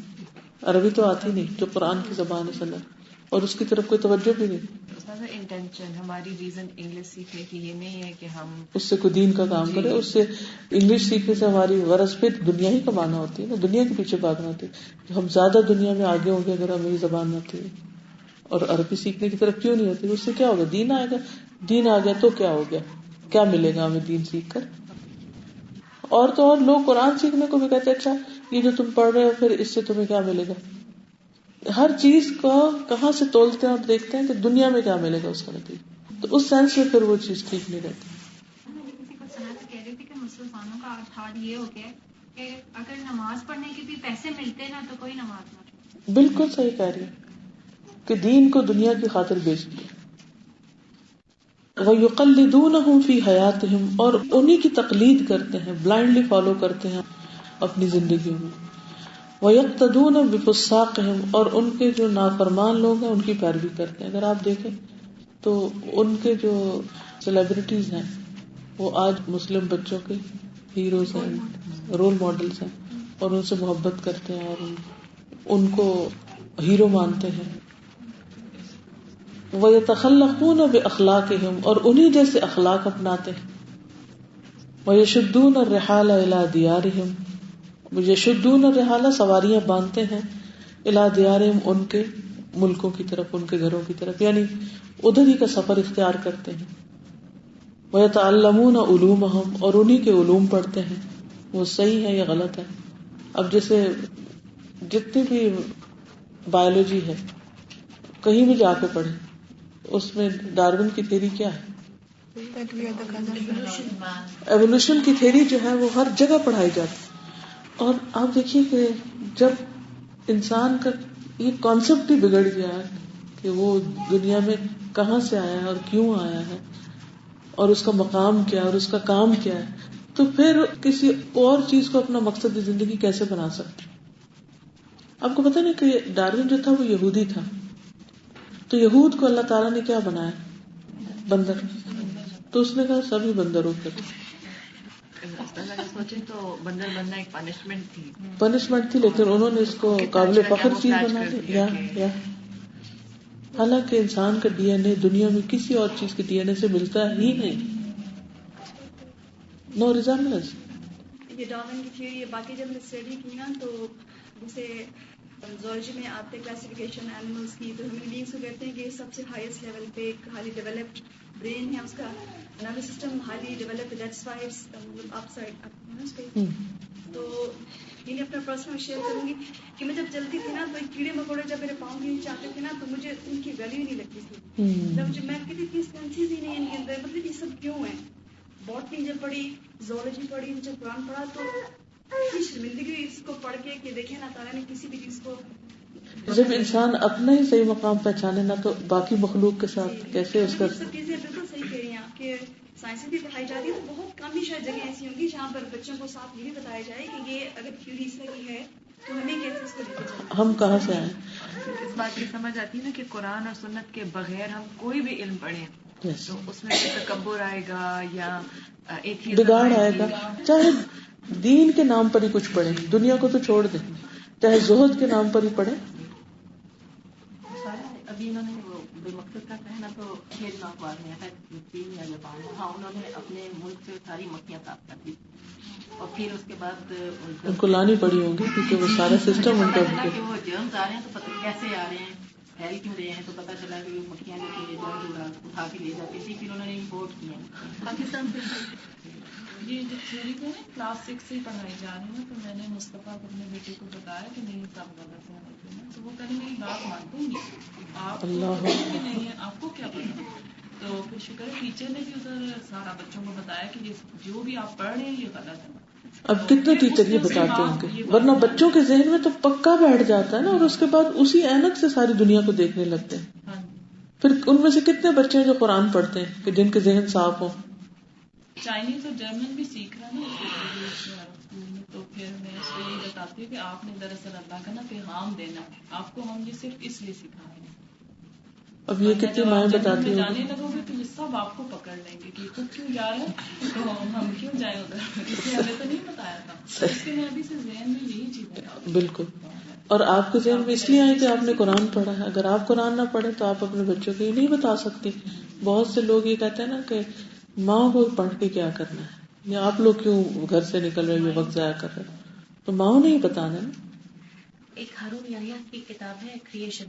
عربی تو آتی نہیں جو قرآن کی زبان ہے سنت، اور اس کی طرف کوئی توجہ بھی نہیں. انٹینشن ہماری ریزن انگلش سیکھنے کی یہ نہیں ہے کہ ہم اس سے کوئی دین کا کام کرے. اس سے انگلش سیکھنے سے ہماری غرض پہ دنیا ہی کمانا ہوتی ہے نا، دنیا کے پیچھے بھاگنا ہوتی ہے. ہم زیادہ دنیا میں آگے ہوں گے اگر ہمیں یہ زبان آتی ہے. اور عربی سیکھنے کی طرف کیوں نہیں ہوتی؟ اس سے کیا ہوگا؟ دین آئے گا. دین آ گیا تو کیا ہو گیا؟ کیا ملے گا ہمیں دین سیکھ کر؟ اور تو اور لوگ قرآن سیکھنے کو بھی کہتے ہیں اچھا یہ جو تم پڑھ رہے ہو پھر اس سے تمہیں کیا ملے گا؟ ہر چیز کو کہاں سے تولتے ہیں اور دیکھتے ہیں کہ دنیا میں کیا ملے گا اس کا نتیجہ. تو اس سینس میں پھر وہ چیز ٹھیک نہیں رہتی. کسی کو سنا تو کہہ رہی تھی کہ مسلمانوں کا حال یہ ہو گیا کہ اگر نماز پڑھنے کے بھی پیسے ملتے نا تو کوئی نماز نہ پڑھے. بالکل صحیح کہہ رہی ہے کہ دین کو دنیا کی خاطر بیچ دیا. وَيُقَلِّدُونَهُمْ فِي حَيَاتِهِمْ، اور انہی کی تقلید کرتے ہیں، بلائنڈلی فالو کرتے ہیں اپنی زندگیوں میں. وَيَقْتَدُونَ بِفُسَاقِهِمْ، اور ان کے جو نافرمان لوگ ہیں ان کی پیروی کرتے ہیں. اگر آپ دیکھیں تو ان کے جو سیلیبریٹیز ہیں وہ آج مسلم بچوں کے ہیروز ہیں، رول ماڈلز ہیں، اور ان سے محبت کرتے ہیں اور ان کو ہیرو مانتے ہیں. وَيَتَخَلَّقُونَ بِأَخْلَاقِهِمْ، اور انہی جیسے اخلاق اپناتے ہیں. وَيَشُدُّونَ الرِّحَالَ إِلَى دِيَارِهِمْ، وَيَشُدُّونَ الرِّحَالَ، سواریاں باندھتے ہیں، إِلَى دِيَارِهِمْ، ان کے ملکوں کی طرف، ان کے گھروں کی طرف، یعنی ادھر ہی کا سفر اختیار کرتے ہیں. وَيَتَعَلَّمُونَ عُلُومَهُمْ، اور انہی کے علوم پڑھتے ہیں، وہ صحیح ہے یا غلط ہے. اب جیسے جتنی بھی بایولوجی ہے کہیں بھی جا کے پڑھیں، اس میں ڈارون کی تھیوری کیا ہے؟ ایوولوشن کی تھیوری جو ہے وہ ہر جگہ پڑھائی جاتی ہے. اور آپ دیکھیے کہ جب انسان کا یہ کانسیپٹ ہی بگڑ گیا ہے کہ وہ دنیا میں کہاں سے آیا ہے اور کیوں آیا ہے اور اس کا مقام کیا ہے اور اس کا کام کیا ہے، تو پھر کسی اور چیز کو اپنا مقصد زندگی کیسے بنا سکتے؟ آپ کو پتہ نہیں کہ ڈارون جو تھا وہ یہودی تھا، تو یہود کو اللہ تعالیٰ نے کیا بنایا؟ بندر. تو اس نے کہا سبھی بندر ہو کر. سوچیں تو بندر بننا ایک پنشمنٹ تھی، لیکن انہوں نے اس کو قابل فخر چیز بنا دی. یا حالانکہ انسان کا ڈی این اے دنیا میں کسی اور چیز کے ڈی این اے سے ملتا ہی نہیں. نو ریزمبلنس. یہ ڈارون کی تھیوری ہے. باقی جب میں نے اسٹڈی کی نا تو جیسے زولوجی میں آتے کلاسیفیکیشن اینیملس کی, تو ہیومن بینگس کو کہتے ہیں کہ سب سے ہائیسٹ لیول پہ ایک ہائیلی ڈیولپڈ برین ہے, اس کا nervous system highly developed, that's why it's upside. تو یہ اپنا پرسنل شیئر کروں گی کہ میں جب چلتی تھی نا تو کیڑے مکوڑے جب میرے پاؤں کے نیچے آتے تھے نا تو مجھے ان کی ویلیو نہیں لگتی تھی. جب میں کہتی تھی سینسز ہی نہیں ان کے اندر, مطلب یہ سب کیوں ہے. باٹنی جب پڑھی, زولوجی پڑھی, جب قرآن پڑھا تو اتنی شرمندگی اس کو پڑھ کے کہ دیکھیں نا تعالیٰ نے کسی بھی چیز کو, جب انسان اپنا ہی صحیح مقام پہچانے نا تو باقی مخلوق کے ساتھ کیسے اس کا. سب چیزیں بالکل صحیح کہہ رہی ہیں آپ کہ سائنس بھی پڑھائی جاتی ہے, تو بہت کم ہی شاید جگہ ایسی ہوں گی جہاں پر بچوں کو ساتھ یہ بھی بتایا جائے کہ یہ اگر تھیوری اس طرح کی ہے تو ہمیں کیسے اس کو لے کے چلنا. ہم کہاں سے آئے. اس بات کی سمجھ آتی ہے نا کہ قرآن اور سنت کے بغیر ہم کوئی بھی علم پڑھیں تو اس میں تکبر آئے گا یا ایک بگاڑ آئے گا. چاہے دین کے نام پر ہی کچھ پڑھیں, دنیا کو تو چھوڑ دیں, چاہے زہد کے نام پر ہی پڑھیں. ابھی انہوں نے وہ بے مقصد کا کہنا تو کھیل اخبار میں ہے 3 یا جاپان میں, ہاں انہوں نے اپنے ملک سے ساری مکھیاں صاف کر دی اور پھر اس کے بعد ان کو لانی پڑی ہوں گی کیونکہ وہ سارا سسٹم ان کا کہ وہ جرمز آ رہے ہیں تو پتہ کیسے آ رہے ہیں, پھیل کیوں رہے ہیں, تو پتہ چلا کہ وہ مکھیاں جو تھیں جرمز اٹھا کے لے جاتی تھی, پھر انہوں نے امپورٹ کی ہیں پاکستان سے. یہ جو تھیوری کو نا کلاس 6 سے پڑھائی جا رہی ہے, تو میں نے مصطفیٰ کو اپنے بیٹے کو بتایا کہ نہیں سب غلط ہے, تو وہ کہیں میری بات مانتے ہی آپ نہیں ہے, آپ کو کیا پتا. تو پھر شکر ٹیچر نے بھی ادھر سارا بچوں کو بتایا کہ جو بھی آپ پڑھ رہے ہیں یہ غلط ہے. اب کتنے ٹیچر یہ بتاتے ہوں گے, ورنہ بچوں کے ذہن میں تو پکا بیٹھ جاتا ہے نا, اور اس کے بعد اسی اینک سے ساری دنیا کو دیکھنے لگتے ہیں. پھر ان میں سے کتنے بچے ہیں جو قرآن پڑھتے ہیں کہ جن کے ذہن صاف ہو. چائنیز اور جرمن بھی سیکھ رہا نا, تو پھر میں اس کو یہی بتاتی ہوں کہ آپ نے دراصل اللہ کا نا پیغام دینا, آپ کو ہم یہ صرف اس لیے سکھا رہے ہیں. اب یہ کتنی مائیں بتاتی ہیں, جانے لگو گے تو یہ سب آپ کو پکڑ لیں گے کہ خود کیوں جا رہے ہیں, تو ہم کیوں جائیں ادھر, اس لیے ہمیں تو نہیں بتایا تھا. اس کے میں ابھی سے ذہن میں یہی چیز ہے. بالکل. اور آپ کے ذہن میں اس لیے آئے کہ آپ نے قرآن پڑھا ہے. اگر آپ قرآن نہ پڑھے تو آپ اپنے بچوں کو یہ نہیں بتا سکتے. بہت سے لوگ یہ کہتے ہیں نا کہ ماں کو پڑھ کے کیا کرنا ہے, یا آپ لوگ کیوں گھر سے نکل رہے, یہ وقت ضائع کر رہے, تو ماں نہیں بتانا نا. ایک ہارون یحییٰ کی کتاب ہے کریشن,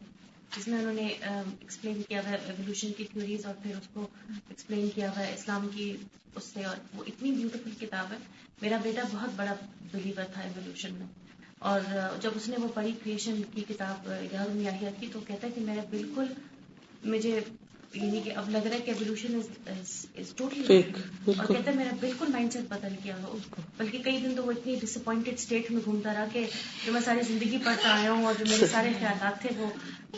جس میں انہوں نے ایکسپلین کیا ہوا ہے ایوولوشن کی تھیوریز, اور پھر اس کو ایکسپلین کیا ہوا ہے اسلام کی اس سے, اور وہ اتنی بیوٹیفل کتاب ہے. میرا بیٹا بہت بڑا بلیور تھا ایوولوشن میں, اور جب اس نے وہ پڑھی کریشن کی کتاب ہارون یحییٰ کی, تو کہتا ہے کہ میرا بالکل مجھے یعنی کہ اب لگ رہا ہے کہ ایوولوشن از ٹوٹلی فیک, اور کہتا ہے میرا بالکل مائنڈ سیٹ بدل گیا ہو. بلکہ کئی دن تو وہ اتنی ڈس اپوائنٹڈ اسٹیٹ میں گھومتا رہا کہ جو میں ساری زندگی پڑھتا آیا ہوں اور جو میرے سارے خیالات تھے وہ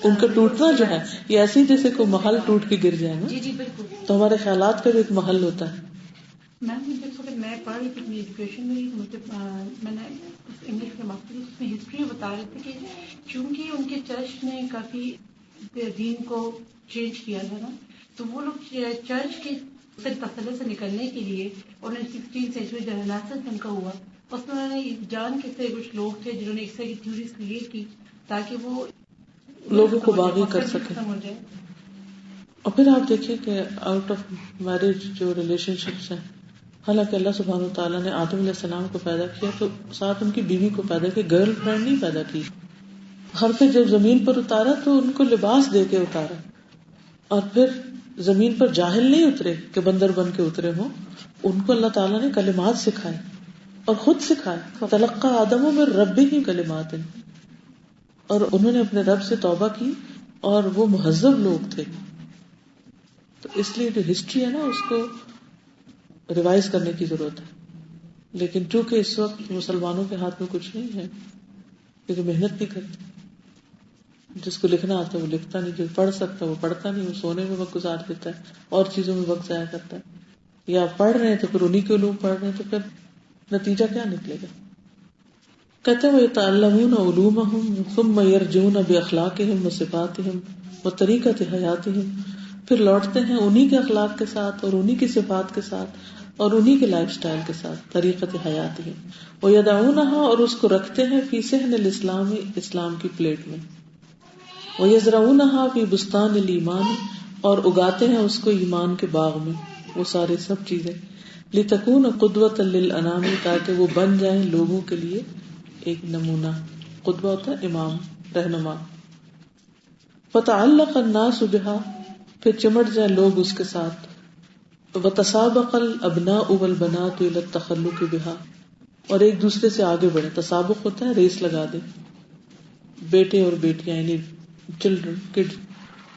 ان کا ٹوٹنا جو ہے یہ ایسے جیسے کوئی محل ٹوٹ کے گر جائے نا. جی بالکل. تو ہمارے خیالات کا بھی ایک محل ہوتا ہے. میں پڑھ رہی تھی اپنی ایجوکیشن میں, مجھے میں نے انگلش کے ماسٹر اس میں ہسٹری بتا رہے تھے کہ چونکہ ان کے چرچ نے کافی دین کو چینج کیا تھا نا, تو وہ لوگ چرچ کے تسلط سے نکلنے کے لیے انہوں نے 16 سینچری جب رینیسنس ان کا ہوا, اس میں انہوں نے جان کے سے کچھ لوگ تھے جنہوں نے اس طرح کی تھیوریز کریٹ کی تاکہ وہ لوگوں کو باغی کر سکے. اور پھر آپ دیکھیں کہ آؤٹ آف میرج جو ریلیشن شپس ہیں, حالانکہ اللہ سبحانہ و تعالیٰ نے آدم علیہ السلام کو پیدا کیا تو ساتھ ان کی بیوی کو پیدا کیا, گرل فرینڈ نہیں پیدا کی. ہر پھر جب زمین پر اتارا تو ان کو لباس دے کے اتارا, اور پھر زمین پر جاہل نہیں اترے کہ بندر بن کے اترے ہوں, ان کو اللہ تعالیٰ نے کلمات سکھائے اور خود سکھائے. تلقى آدم من ربه کلمات, اور انہوں نے اپنے رب سے توبہ کی, اور وہ مہذب لوگ تھے. تو اس لیے جو ہسٹری ہے نا اس کو ریوائز کرنے کی ضرورت ہے. لیکن چونکہ اس وقت مسلمانوں کے ہاتھ میں کچھ نہیں ہے, کیونکہ محنت نہیں کرتے. جس کو لکھنا آتا ہے وہ لکھتا نہیں, جو پڑھ سکتا ہے وہ پڑھتا نہیں, وہ سونے میں وقت گزار دیتا ہے, اور چیزوں میں وقت ضائع کرتا ہے. یا پڑھ رہے ہیں تو پھر انہی کے علوم پڑھ رہے ہیں, تو پھر نتیجہ کیا نکلے گا. کہتے ہیں وَيَتَعَلَّمُونَ عُلُومَهُمْ ثُمَّ يَرْجِعُونَ بِأَخْلَاقِهِمْ وَصِفَاتِهِمْ وَطَرِيقَةِ حَيَاتِهِمْ, پھر لوٹتے ہیں انہی کے اخلاق کے ساتھ اور انہی کی صفات کے ساتھ اور انہی کے لائف سٹائل کے ساتھ, طریقت حیاتہم, وَيَدَعُونَهَا, اور اس کو رکھتے ہیں فی صحن الاسلام, اسلام کی پلیٹ میں, وَيَزْرَعُونَهَا فی بستان الایمان, اور اگاتے ہیں اس کو ایمان کے باغ میں, وہ سارے سب چیزیں. لتکون قدوۃ للانام، تاکہ وہ بن جائیں لوگوں کے لیے ایک نمونہ. قدوہ ہوتا ہے امام، رہنما. فتعلق الناس بها، پھر چمٹ جائیں لوگ اس کے ساتھ. وتسابق الابناء والبنات الى التخلق بها، اور ایک دوسرے سے آگے بڑھے. تسابق ہوتا ہے ریس لگا دے، بیٹے اور بیٹیاں یعنی چلڈرن کڈ،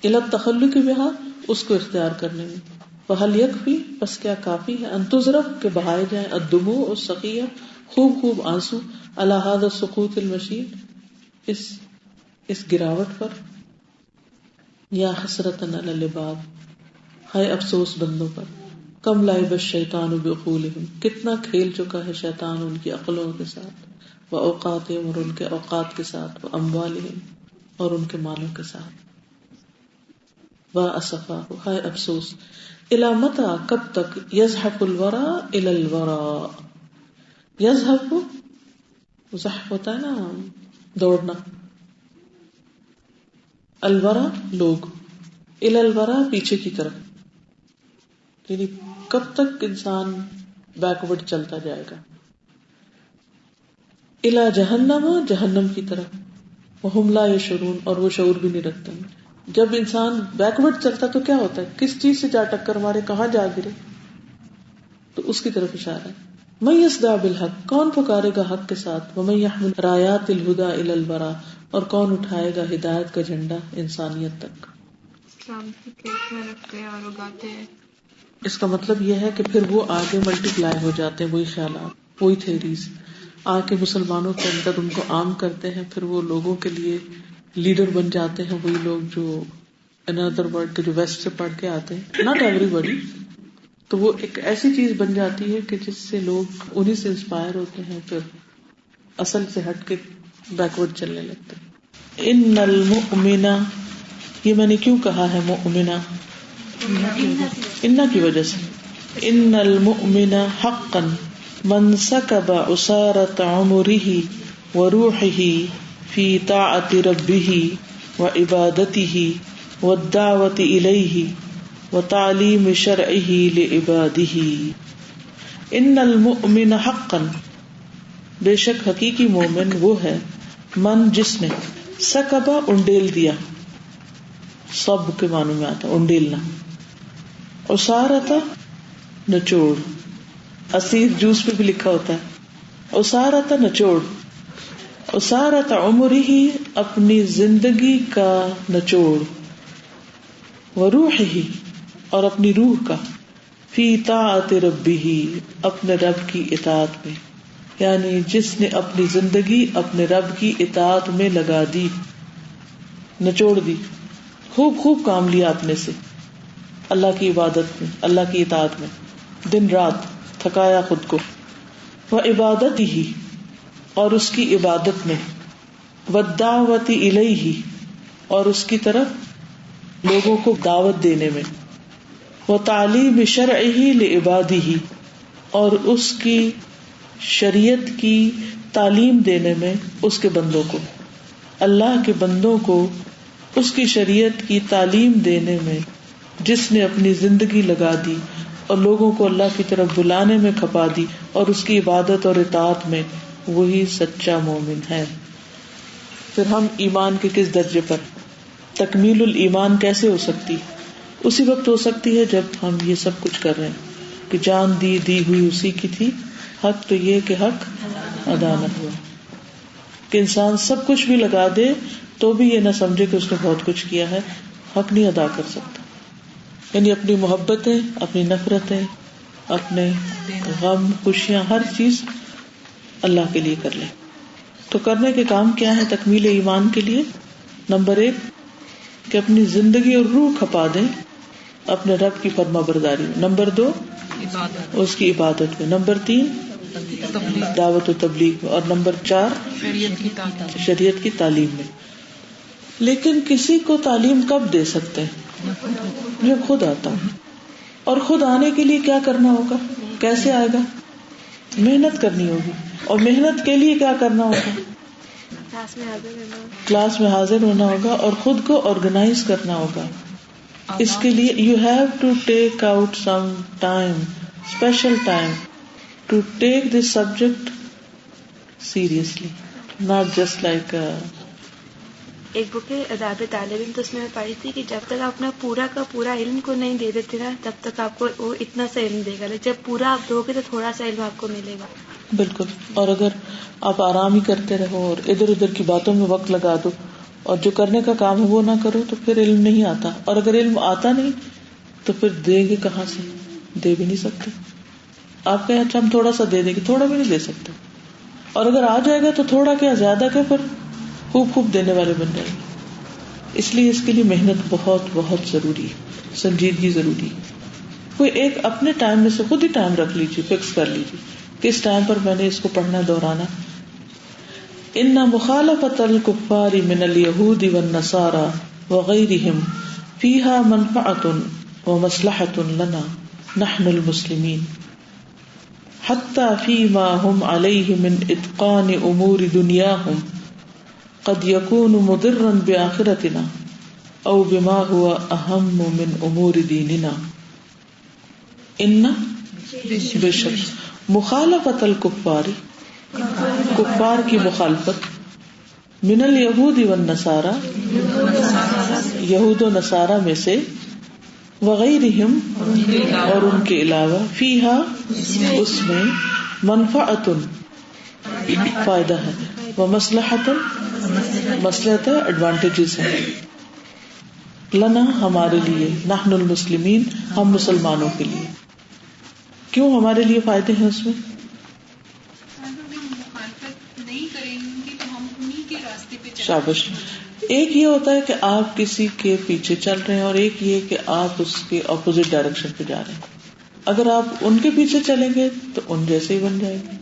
الى التخلق بها، اس کو اختیار کرنے میں. فهل يكفي، بس کیا کافی ہے، ان تضرب، کہ بہائے جائیں، الدموع السقیہ، خوب خوب آنسو، على هذا السقوط المشین، اس گراوٹ پر. یا حسرتن علی العباد، ہائے افسوس بندوں پر. کم لعب الشیطان بعقولہم، کتنا کھیل چکا ہے شیطان ان کی عقلوں کے ساتھ. واوقاتہم، اور ان کے اوقات کے ساتھ. واموالہم، اور ان کے مالوں کے ساتھ. واسفا، ہائے افسوس. الی متی، کب تک. یزحف الورا الی الورا، یزحف زحف ہوتا ہے نا دوڑنا، الورا لوگ، الی الورا پیچھے کی طرف، یعنی کب تک انسان بیکورڈ چلتا جائے گا. الی جہنم، جہنم کی طرف. وہم لا یشعرون، اور وہ شعور بھی نہیں رکھتے. جب انسان بیکورڈ چلتا تو کیا ہوتا ہے، کس چیز سے جا ٹکر مارے، کہاں جا گرے، تو اس کی طرف اشارہ ہے. من یصدع بالحق، کون پکارے گا حق کے ساتھ. ومن یحمل رایات الہدی الی البراء، اور کون اٹھائے گا ہدایت کا جھنڈا انسانیت تک. اسلام کی کیس میں رکھتے ہیں اور اگاتے ہیں. اس کا مطلب یہ ہے کہ پھر وہ آگے ملٹی پلائی ہو جاتے ہیں، وہی خیالات، وہی تھیریز آ کے مسلمانوں کے اندر ان کو عام کرتے ہیں. پھر وہ لوگوں کے لیے لیڈر بن جاتے ہیں، وہی لوگ جو ان ادر ورلڈ کے جو ویسٹ سے پڑھ کے آتے ہیں، ناٹ ایوری بڈی. تو وہ ایک ایسی چیز بن جاتی ہے کہ جس سے لوگ انہی سے انسپائر ہوتے ہیں، پھر اصل سے ہٹ کے بیکورڈ چلنے لگتے ہیں. ان المؤمن، یہ میں نے کیوں کہا ہے مؤمنہ، ان کی وجہ سے. ان المؤمن حقا من سکب عصارۃ عمرہ وروحہ فی طاعۃ ربہ وعبادتہ والدعوۃ الیہ وتعلیم شرعہ لعبادہ. ان المؤمن حقا، بے شک حقیقی مومن وہ ہے، من جس نے، سکبا انڈیل دیا، سب کے معنوں میں آتا انڈیلنا، عصارتا نچوڑ، عصیر جوس پہ بھی لکھا ہوتا ہے، عصارتا نچوڑ، عصارت عمرہ اپنی زندگی کا نچوڑ، وروحہ اور اپنی روح کا، فی طاعت ربہ اپنے رب کی اطاعت میں، یعنی جس نے اپنی زندگی اپنے رب کی اطاعت میں لگا دی، نچوڑ دی، خوب خوب کام لیا اپنے سے اللہ کی عبادت میں، اللہ کی اطاعت میں، دن رات تھکایا خود کو. وعبادتہ اور اس کی عبادت میں، والدعوۃ الیہ اور اس کی طرف لوگوں کو دعوت دینے میں، وتعلیم شرعہ لعبادہ اور اس کی شریعت کی تعلیم دینے میں اس کے بندوں کو، اللہ کے بندوں کو اس کی شریعت کی تعلیم دینے میں. جس نے اپنی زندگی لگا دی اور لوگوں کو اللہ کی طرف بلانے میں کھپا دی اور اس کی عبادت اور اطاعت میں، وہی سچا مومن ہے. پھر ہم ایمان کے کس درجے پر، تکمیل الایمان کیسے ہو سکتی؟ اسی وقت ہو سکتی ہے جب ہم یہ سب کچھ کر رہے ہیں کہ جان دی ہوئی اسی کی تھی. حق تو یہ کہ حق ادا نہ ہوا، کہ انسان سب کچھ بھی لگا دے تو بھی یہ نہ سمجھے کہ اس نے بہت کچھ کیا ہے، حق نہیں ادا کر سکتا. یعنی اپنی محبتیں، اپنی نفرتیں، اپنے غم، خوشیاں، ہر چیز اللہ کے لیے کر لیں. تو کرنے کے کام کیا ہے تکمیل ایمان کے لیے؟ نمبر 1 کہ اپنی زندگی اور روح کھپا دیں اپنے رب کی فرما برداری میں. نمبر 2 اس کی عبادت میں. نمبر 3 دعوت و تبلیغ میں. اور نمبر 4 شریعت کی تعلیم میں. لیکن کسی کو تعلیم کب دے سکتے ہیں؟ جب خود آتا. اور خود آنے کے لیے کیا کرنا ہوگا؟ کیسے آئے گا؟ محنت کرنی ہوگی. اور محنت کے لیے کیا کرنا ہوگا؟ کلاس میں حاضر ہونا ہوگا اور خود کو آرگنائز کرنا ہوگا. اس کے لیے you have to take out some time, special time to take this subject seriously, not just like ایک بک ہے آداب طالب علم، تو اس میں پڑھی تھی کہ جب تک آپ اپنا پورا کا پورا علم کو نہیں دے دیتے نا تب تک آپ کو وہ اتنا سا علم دے گا، جب پورا آپ دو گے تو تھوڑا سا علم آپ کو ملے گا. بالکل. اور اگر آپ آرام ہی کرتے رہو اور ادھر ادھر کی باتوں میں وقت لگا دو اور جو کرنے کا کام ہے وہ نہ کرو تو پھر علم نہیں آتا. اور اگر علم آتا نہیں تو پھر دیں گے کہاں سے؟ دے بھی نہیں سکتے. آپ کہیں اچھا ہم تھوڑا سا دے دیں گے، تھوڑا بھی نہیں دے سکتے. اور اگر آ جائے گا تو تھوڑا کیا زیادہ کیا پھر خوب خوب دینے والے بن جائیں گے. اس لیے اس کے لیے محنت بہت بہت ضروری ہے، سنجیدگی ضروری ہے. کوئی ایک اپنے ٹائم میں سے خود ہی ٹائم رکھ لیجیے، فکس کر لیجیے کس ٹائم پر میں نے اس کو پڑھنا دہرانا. ان مخالفت الکفار من الیہود والنصارى وغیرہم فیہا منفعۃ ومصلحۃ لنا نحن المسلمین حتی فیما هم علیہ من اتقان امور دنیاہم قد یکون مضرا بآخرتنا او بما هو اہم من امور دیننا. ان بے شک مخالفت الکفار، کفار کی مخالفت، من الیہود والنصارى، یہود و نصارہ میں سے، وغیرہم اور ان کے علاوہ، فیہا اس میں، منفعۃ فائدہ ہے، ومصلحۃ مصلحت ہے، ایڈوانٹیجز ہیں، لنا ہمارے لیے، نحن المسلمین ہم مسلمانوں کے لیے. کیوں ہمارے لیے فائدے ہیں اس میں؟ شابش. ایک یہ ہوتا ہے کہ آپ کسی کے پیچھے چل رہے ہیں اور ایک یہ کہ آپ اس کے اپوزٹ ڈائریکشن پہ جا رہے ہیں. اگر آپ ان کے پیچھے چلیں گے تو ان جیسے ہی بن جائیں گے،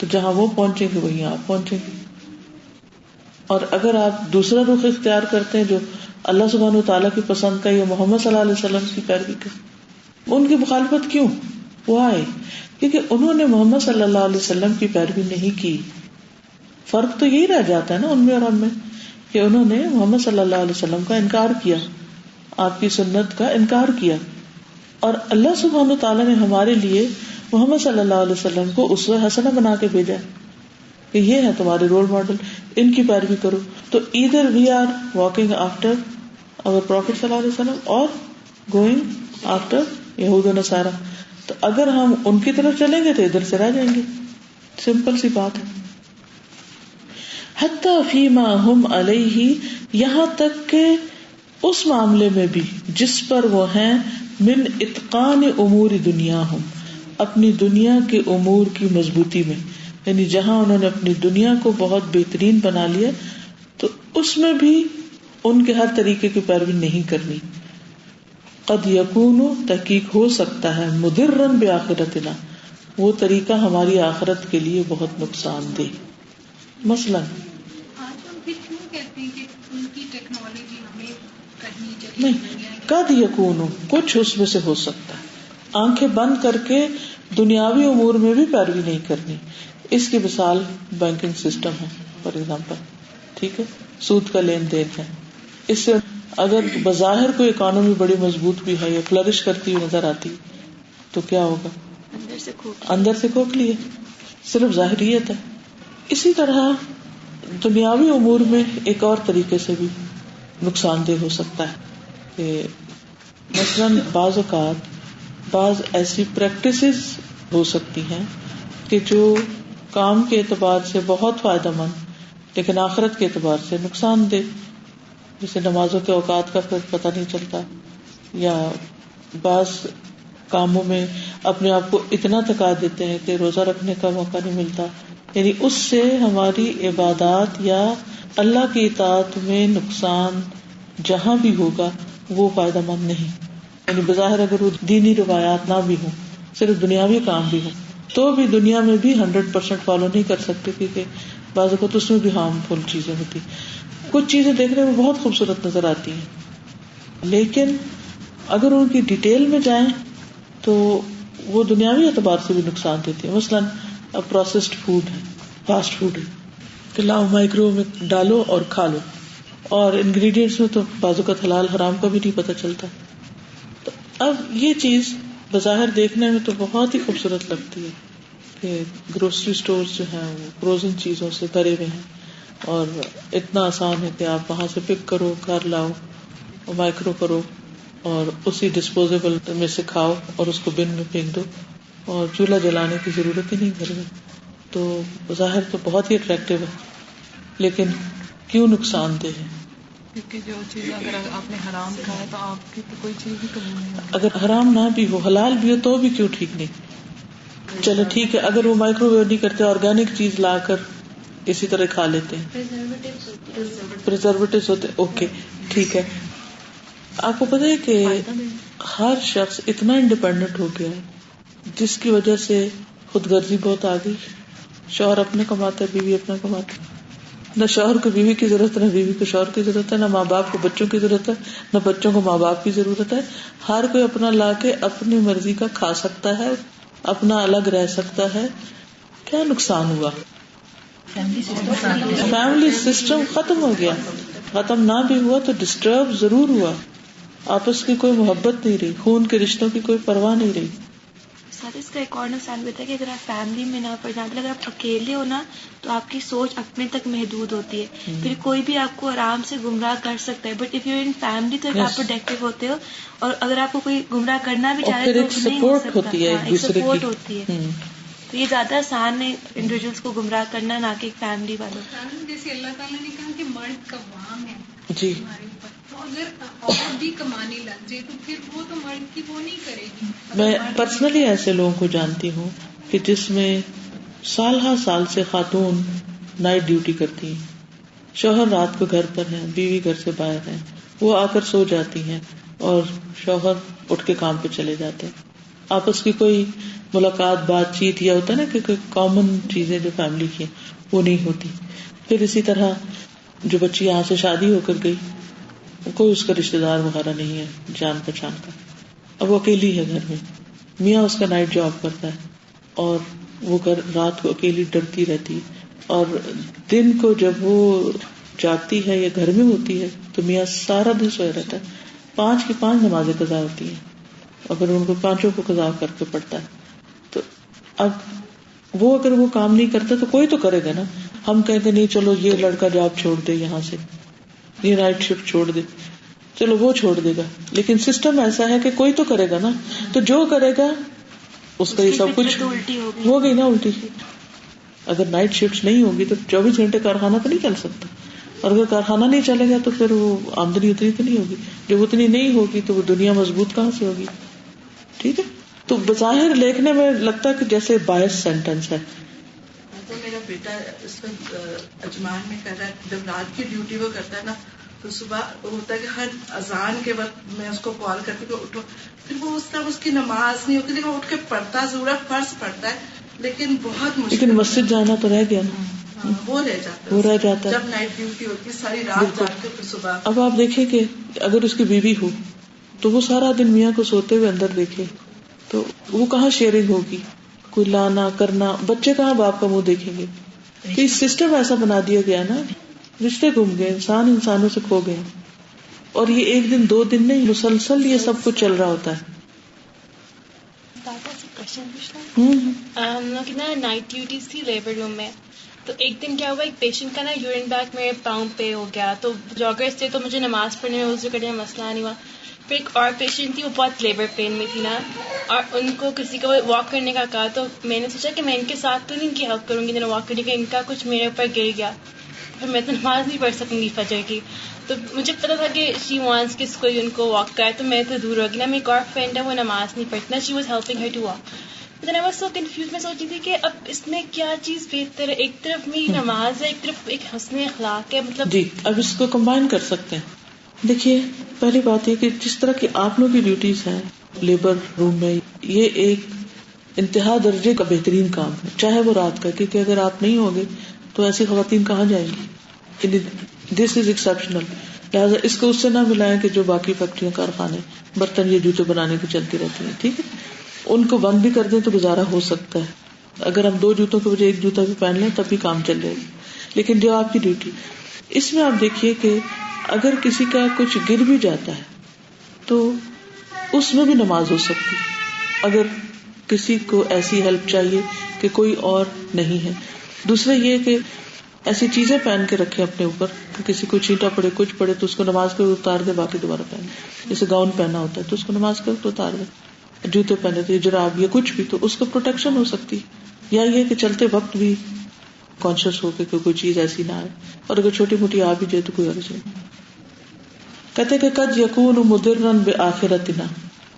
تو جہاں وہ پہنچیں گے وہیں آپ پہنچیں گے. اور اگر آپ دوسرا رخ اختیار کرتے ہیں جو اللہ سبحانہ وتعالیٰ کی پسند کا، یا محمد صلی اللہ علیہ وسلم کی پیروی کا، ان کی مخالفت کیوں؟ وہ آئے کیونکہ انہوں نے محمد صلی اللہ علیہ وسلم کی پیروی نہیں کی. فرق تو یہی رہ جاتا ہے نا ان میں اور ہم میں، کہ انہوں نے محمد صلی اللہ علیہ وسلم کا انکار کیا، آپ کی سنت کا انکار کیا. اور اللہ سبحانہ وتعالیٰ نے ہمارے لیے محمد صلی اللہ علیہ وسلم کو اسوہ حسنہ بنا کے بھیجا کہ یہ ہے تمہارے رول ماڈل، ان کی پیروی کرو. تو either we are walking after our Prophet صلی اللہ علیہ وسلم اور going after یہود و نصارہ. تو اگر ہم ان کی طرف چلیں گے تو ادھر سے رہ جائیں گے. سمپل سی بات ہے. حتی فیما ہم علیہ، یہاں تک کہ اس معاملے میں بھی جس پر وہ ہیں، من اتقان امور دنیاہم، اپنی دنیا کے امور کی مضبوطی میں، یعنی جہاں انہوں نے اپنی دنیا کو بہت بہترین بنا لیا تو اس میں بھی ان کے ہر طریقے کی پیروی نہیں کرنی. قد یکون، تحقیق ہو سکتا ہے، مضرا بآخرتنا، وہ طریقہ ہماری آخرت کے لیے بہت نقصان دہ. مثلا آج ہم پھر کیوں کہتے ہیں کہ ان کی ٹیکنالوجی ہمیں کرنی چاہیے؟ نہیں، قد یکون کچھ اس میں سے ہو سکتا ہے. آنکھیں بند کر کے دنیاوی امور میں بھی پیروی نہیں کرنی. اس کی مثال بینکنگ سسٹم ہے فار ایگزامپل، ٹھیک ہے، سود کا لین دین ہے. اس سے اگر بظاہر کوئی اکانومی بڑی مضبوط بھی ہے یا فلرش کرتی ہوئی نظر آتی تو کیا ہوگا؟ اندر سے کھوکھلی ہے، صرف ظاہریت ہے. اسی طرح دنیاوی امور میں ایک اور طریقے سے بھی نقصان دہ ہو سکتا ہے کہ مثلاً بعض اوقات بعض ایسی پریکٹسز ہو سکتی ہیں کہ جو کام کے اعتبار سے بہت فائدہ مند لیکن آخرت کے اعتبار سے نقصان دہ، جیسے نمازوں کے اوقات کا پھر پتہ نہیں چلتا، یا بعض کاموں میں اپنے آپ کو اتنا تھکا دیتے ہیں کہ روزہ رکھنے کا موقع نہیں ملتا. یعنی اس سے ہماری عبادات یا اللہ کی اطاعت میں نقصان جہاں بھی ہوگا وہ فائدہ مند نہیں. یعنی بظاہر اگر وہ دینی روایات نہ بھی ہوں، صرف دنیاوی کام بھی ہوں، تو بھی دنیا میں بھی 100% فالو نہیں کر سکتے، کیونکہ بعض اوقات اس میں بھی ہارمفل چیزیں ہوتی. کچھ چیزیں دیکھنے میں بہت خوبصورت نظر آتی ہیں لیکن اگر ان کی ڈیٹیل میں جائیں تو وہ دنیاوی اعتبار سے بھی نقصان دیتی ہے. مثلاً پروسیسڈ فوڈ ہے، فاسٹ فوڈ ہے کہ لاؤ مائکرو میں ڈالو اور کھا لو، اور انگریڈینٹس میں تو بعض اوقات حلال حرام کا بھی نہیں پتہ چلتا. تو اب یہ چیز بظاہر دیکھنے میں تو بہت ہی خوبصورت لگتی ہے کہ گروسری اسٹورز جو ہیں وہ فروزن چیزوں سے بھرے ہوئے ہیں اور اتنا آسان ہے کہ آپ وہاں سے پک کرو، گھر لاؤ، مائکرو کرو اور اسی ڈسپوزیبل میں سے کھاؤ اور اس کو بن میں پھینک دو اور چولہا جلانے کی ضرورت ہی نہیں گھر میں. تو ظاہر تو بہت ہی اٹریکٹیو ہے، لیکن کیوں نقصان دہ ہے؟ کیونکہ جو چیز اگر آپ نے حرام کھایا تو آپ کی تو کوئی چیز بھی قبول نہیں ہوگی. اگر حرام نہ بھی ہو، حلال بھی ہو تو بھی کیوں ٹھیک نہیں؟ چلو ٹھیک ہے، اگر وہ مائکرو ویو نہیں کرتے، آرگینک چیز لا کر اسی طرح کھا لیتے ہیں، پریزرویٹیوز ہوتے، اوکے ٹھیک ہے. آپ کو پتہ ہے کہ ہر شخص اتنا انڈیپینڈنٹ ہو گیا ہے جس کی وجہ سے خود غرضی بہت آ گئی. شوہر اپنے کماتا ہے، بیوی اپنا کماتا ہے. نہ شوہر کو بیوی کی ضرورت ہے، نہ بیوی کو شوہر کی ضرورت ہے، نہ ماں باپ کو بچوں کی ضرورت ہے، نہ بچوں کو ماں باپ کی ضرورت ہے. ہر کوئی اپنا لا کے اپنی مرضی کا کھا سکتا ہے، اپنا الگ رہ سکتا ہے. کیا نقصان ہوا؟ فیملی سسٹم ختم ہو گیا. ختم نہ بھی ہوا تو ڈسٹرب ضرور ہوا. آپس کی کوئی محبت نہیں رہی، خون کے رشتوں کی کوئی پرواہ نہیں رہی. ساتھ اس کا ایک اور نقصان بھی تھا کہ اگر آپ فیملی میں نہ، فار ایگزامپل اگر آپ اکیلے ہو نا تو آپ کی سوچ اپنے تک محدود ہوتی ہے، پھر کوئی بھی آپ کو آرام سے گمراہ کر سکتا ہے. But if you in family تو آپ پروڈکٹیو ہوتے ہو، اور اگر آپ کو کوئی گمراہ کرنا بھی چاہے تو نہیں ہو سکتا. ایک سپورٹ ہوتی ہے. تو یہ زیادہ آسان ہے انڈیویجولس کو گمراہ کرنا، نہ کہ فیملی والوں. جیسے اللہ تعالیٰ نے کہا کہ مرد قوام ہے جی، تو اگر عورت بھی کمانے لگ جائے تو پھر وہ تو مرد کی وہ نہیں کرے گی. میں پرسنلی ایسے لوگوں کو جانتی ہوں کہ جس میں سال ہر سال سے خاتون نائٹ ڈیوٹی کرتی ہیں، شوہر رات کو گھر پر ہے، بیوی گھر سے باہر ہے، وہ آ کر سو جاتی ہیں اور شوہر اٹھ کے کام پہ چلے جاتے ہیں. آپس کی کوئی ملاقات، بات چیت یا ہوتا ہے نا کہ کوئی کامن چیزیں جو فیملی کی وہ نہیں ہوتی. پھر اسی طرح جو بچی یہاں سے شادی ہو کر گئی، کوئی اس کا رشتے دار وغیرہ نہیں ہے جان پہچان کا، اب وہ اکیلی ہے گھر میں. میاں اس کا نائٹ جاب کرتا ہے اور وہ رات کو اکیلی ڈرتی رہتی، اور دن کو جب وہ جاگتی ہے یا گھر میں ہوتی ہے تو میاں سارا دن سویا رہتا ہے. 5 کی 5 نمازیں قضا ہوتی ہیں، اگر ان کو 5 کو قضا کر کے پڑتا ہے. تو اب وہ اگر وہ کام نہیں کرتا تو کوئی تو کرے گا نا. ہم کہتے نہیں چلو یہ لڑکا جاب چھوڑ دے، یہاں سے یہ نائٹ شفٹ چھوڑ دے، چلو وہ چھوڑ دے گا، لیکن سسٹم ایسا ہے کہ کوئی تو کرے گا نا. تو جو کرے گا اس کا یہ سب کچھ ہو گئی نا الٹی. اگر نائٹ شفٹ نہیں ہوگی تو 24 گھنٹے کارخانہ تو نہیں چل سکتا، اور اگر کارخانہ نہیں چلے گا تو پھر وہ آمدنی اتنی تو نہیں ہوگی. جب اتنی نہیں ہوگی تو وہ دنیا مضبوط کہاں سے ہوگی؟ ٹھیک ہے. تو بظاہر لیکھنے میں لگتا ہے کہ جیسے باعث سینٹینس ہے. تو میرا بیٹا اس میں اجمان میں کر رہا ہے، جب رات کی ڈیوٹی وہ کرتا ہے نا تو صبح ہوتا ہے کہ ہر اذان کے وقت میں اس کو کال کرتی کہ اٹھو. پھر وہ اس طرح اس کی نماز نہیں ہوتی، لیکن وہ اٹھ کے پڑھتا ضرور ہے، فرض پڑھتا ہے، لیکن بہت مشکل. لیکن مسجد جانا تو رہ گیا نا، وہ رہ جاتا ہے جب نائٹ ڈیوٹی ہوتی ہے، ساری رات جاگتے پھر صبح. اب آپ دیکھیں کہ اگر اس کی بیوی ہو تو وہ سارا دن میاں کو سوتے ہوئے اندر دیکھے تو وہ کہاں شیئرنگ ہوگی؟ کوئی لانا کرنا، بچے کہاں باپ کا منہ دیکھیں گے؟ تو سسٹم ایسا بنا دیا گیا نا، رشتے گم گئے، انسان انسانوں سے کھو گئے. اور یہ 1 دن 2 دن نہیں، مسلسل یہ سب کچھ چل رہا ہوتا ہے. ہم لوگ نا نائٹ ڈیوٹیز تھی لیبر روم میں، تو ایک دن کیا ہوا، ایک پیشنٹ کا نا یورین بیگ میرے پاؤں پہ ہو گیا. تو جاگرس تھے تو مجھے نماز پڑھنے میں وضو کرنے میں مسئلہ نہیں ہوا. پھر ایک اور پیشنٹ تھی، وہ بہت لیبر پین میں تھی نا، اور ان کو کسی کو واک کرنے کا کہا. تو میں نے سوچا کہ میں ان کے ساتھ تو نہیں ان کی ہیلپ کروں گی واک کرنے کا، ان کا کچھ میرے اوپر گر گیا، پھر میں تو نماز نہیں پڑھ سکوں گی فجر کی. تو مجھے پتا تھا کہ شی وانٹس کہ کوئی ان کو واک کرائے، تو میں تو دور ہوگی نا. میری ایک اور فرینڈ ہے، وہ نماز نہیں پڑھتی نا، she was helping her to walk. Then I was so confused. میں سوچی تھی کہ اب اس میں کیا چیز بہتر ہے؟ ایک طرف میری نماز ہے، ایک طرف ایک حسن اخلاق ہے. مطلب جی اب اس کو کمبائن کر سکتے ہیں. دیکھیے پہلی بات یہ کہ جس طرح کی آپ لوگوں کی ڈیوٹیز ہیں لیبر روم میں، یہ ایک انتہا درجے کا بہترین کام ہے، چاہے وہ رات کا، کیونکہ اگر آپ نہیں ہوگے تو ایسی خواتین کہاں جائیں گی؟ دس از ایکسیپشنل. لہٰذا اس کو اس سے نہ ملائیں کہ جو باقی فیکٹریاں، کارخانے، برتن، یہ جوتے بنانے کی چلتی رہتی ہیں. ٹھیک ہے، ان کو بند بھی کر دیں تو گزارا ہو سکتا ہے. اگر ہم 2 جوتوں کے بجائے 1 جوتا بھی پہن لیں تب بھی کام چل جائے گا. لیکن جو آپ کی ڈیوٹی، اس میں آپ دیکھیے کہ اگر کسی کا کچھ گر بھی جاتا ہے تو اس میں بھی نماز ہو سکتی ہے. اگر کسی کو ایسی ہیلپ چاہیے کہ کوئی اور نہیں ہے. دوسرا یہ کہ ایسی چیزیں پہن کے رکھے اپنے اوپر کہ کسی کو چھینٹا پڑے کچھ پڑے تو اس کو نماز کے اتار دے, باقی دوبارہ پہنے. جیسے گاؤن پہنا ہوتا ہے تو اس کو نماز کے وقت اتار دے, جوتے پہنے تھے, جراب یا کچھ بھی, تو اس کو پروٹیکشن ہو سکتی. یا یہ کہ چلتے وقت بھی کانشیس ہو کے کوئی چیز ایسی نہ آئے, اور اگر چھوٹی موٹی آ بھی جائے تو کوئی حرج نہیں. کہتے کہ قد یکون مضرا بآخرتنا,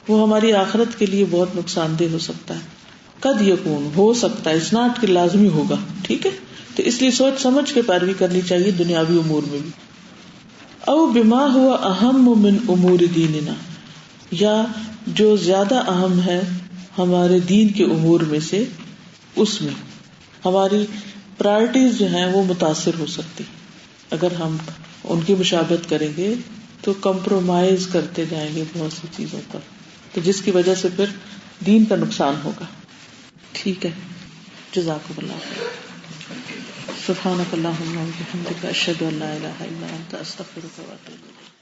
وہ ہماری آخرت کے لیے بہت نقصان دہ ہو سکتا ہے. قد یکون, ہو سکتا ہے, اس ناٹ کہ لازمی ہوگا. ٹھیک ہے, تو اس لیے سوچ سمجھ کے پیروی کرنی چاہیے دنیاوی امور میں بھی. او بما ہوا اہم من امور دیننا, یا جو زیادہ اہم ہے ہمارے دین کے امور میں سے, اس میں ہماری پرائرٹیز جو ہیں وہ متاثر ہو سکتی. اگر ہم ان کی مشابہت کریں گے تو کمپرومائز کرتے جائیں گے بہت سی چیزوں پر, تو جس کی وجہ سے پھر دین کا نقصان ہوگا. ٹھیک ہے, جزاکم اللہ خیر. سبحانک اللہم و بحمدک, اشہد ان لا الہ الا انت, استغفرک و اتوب الیک.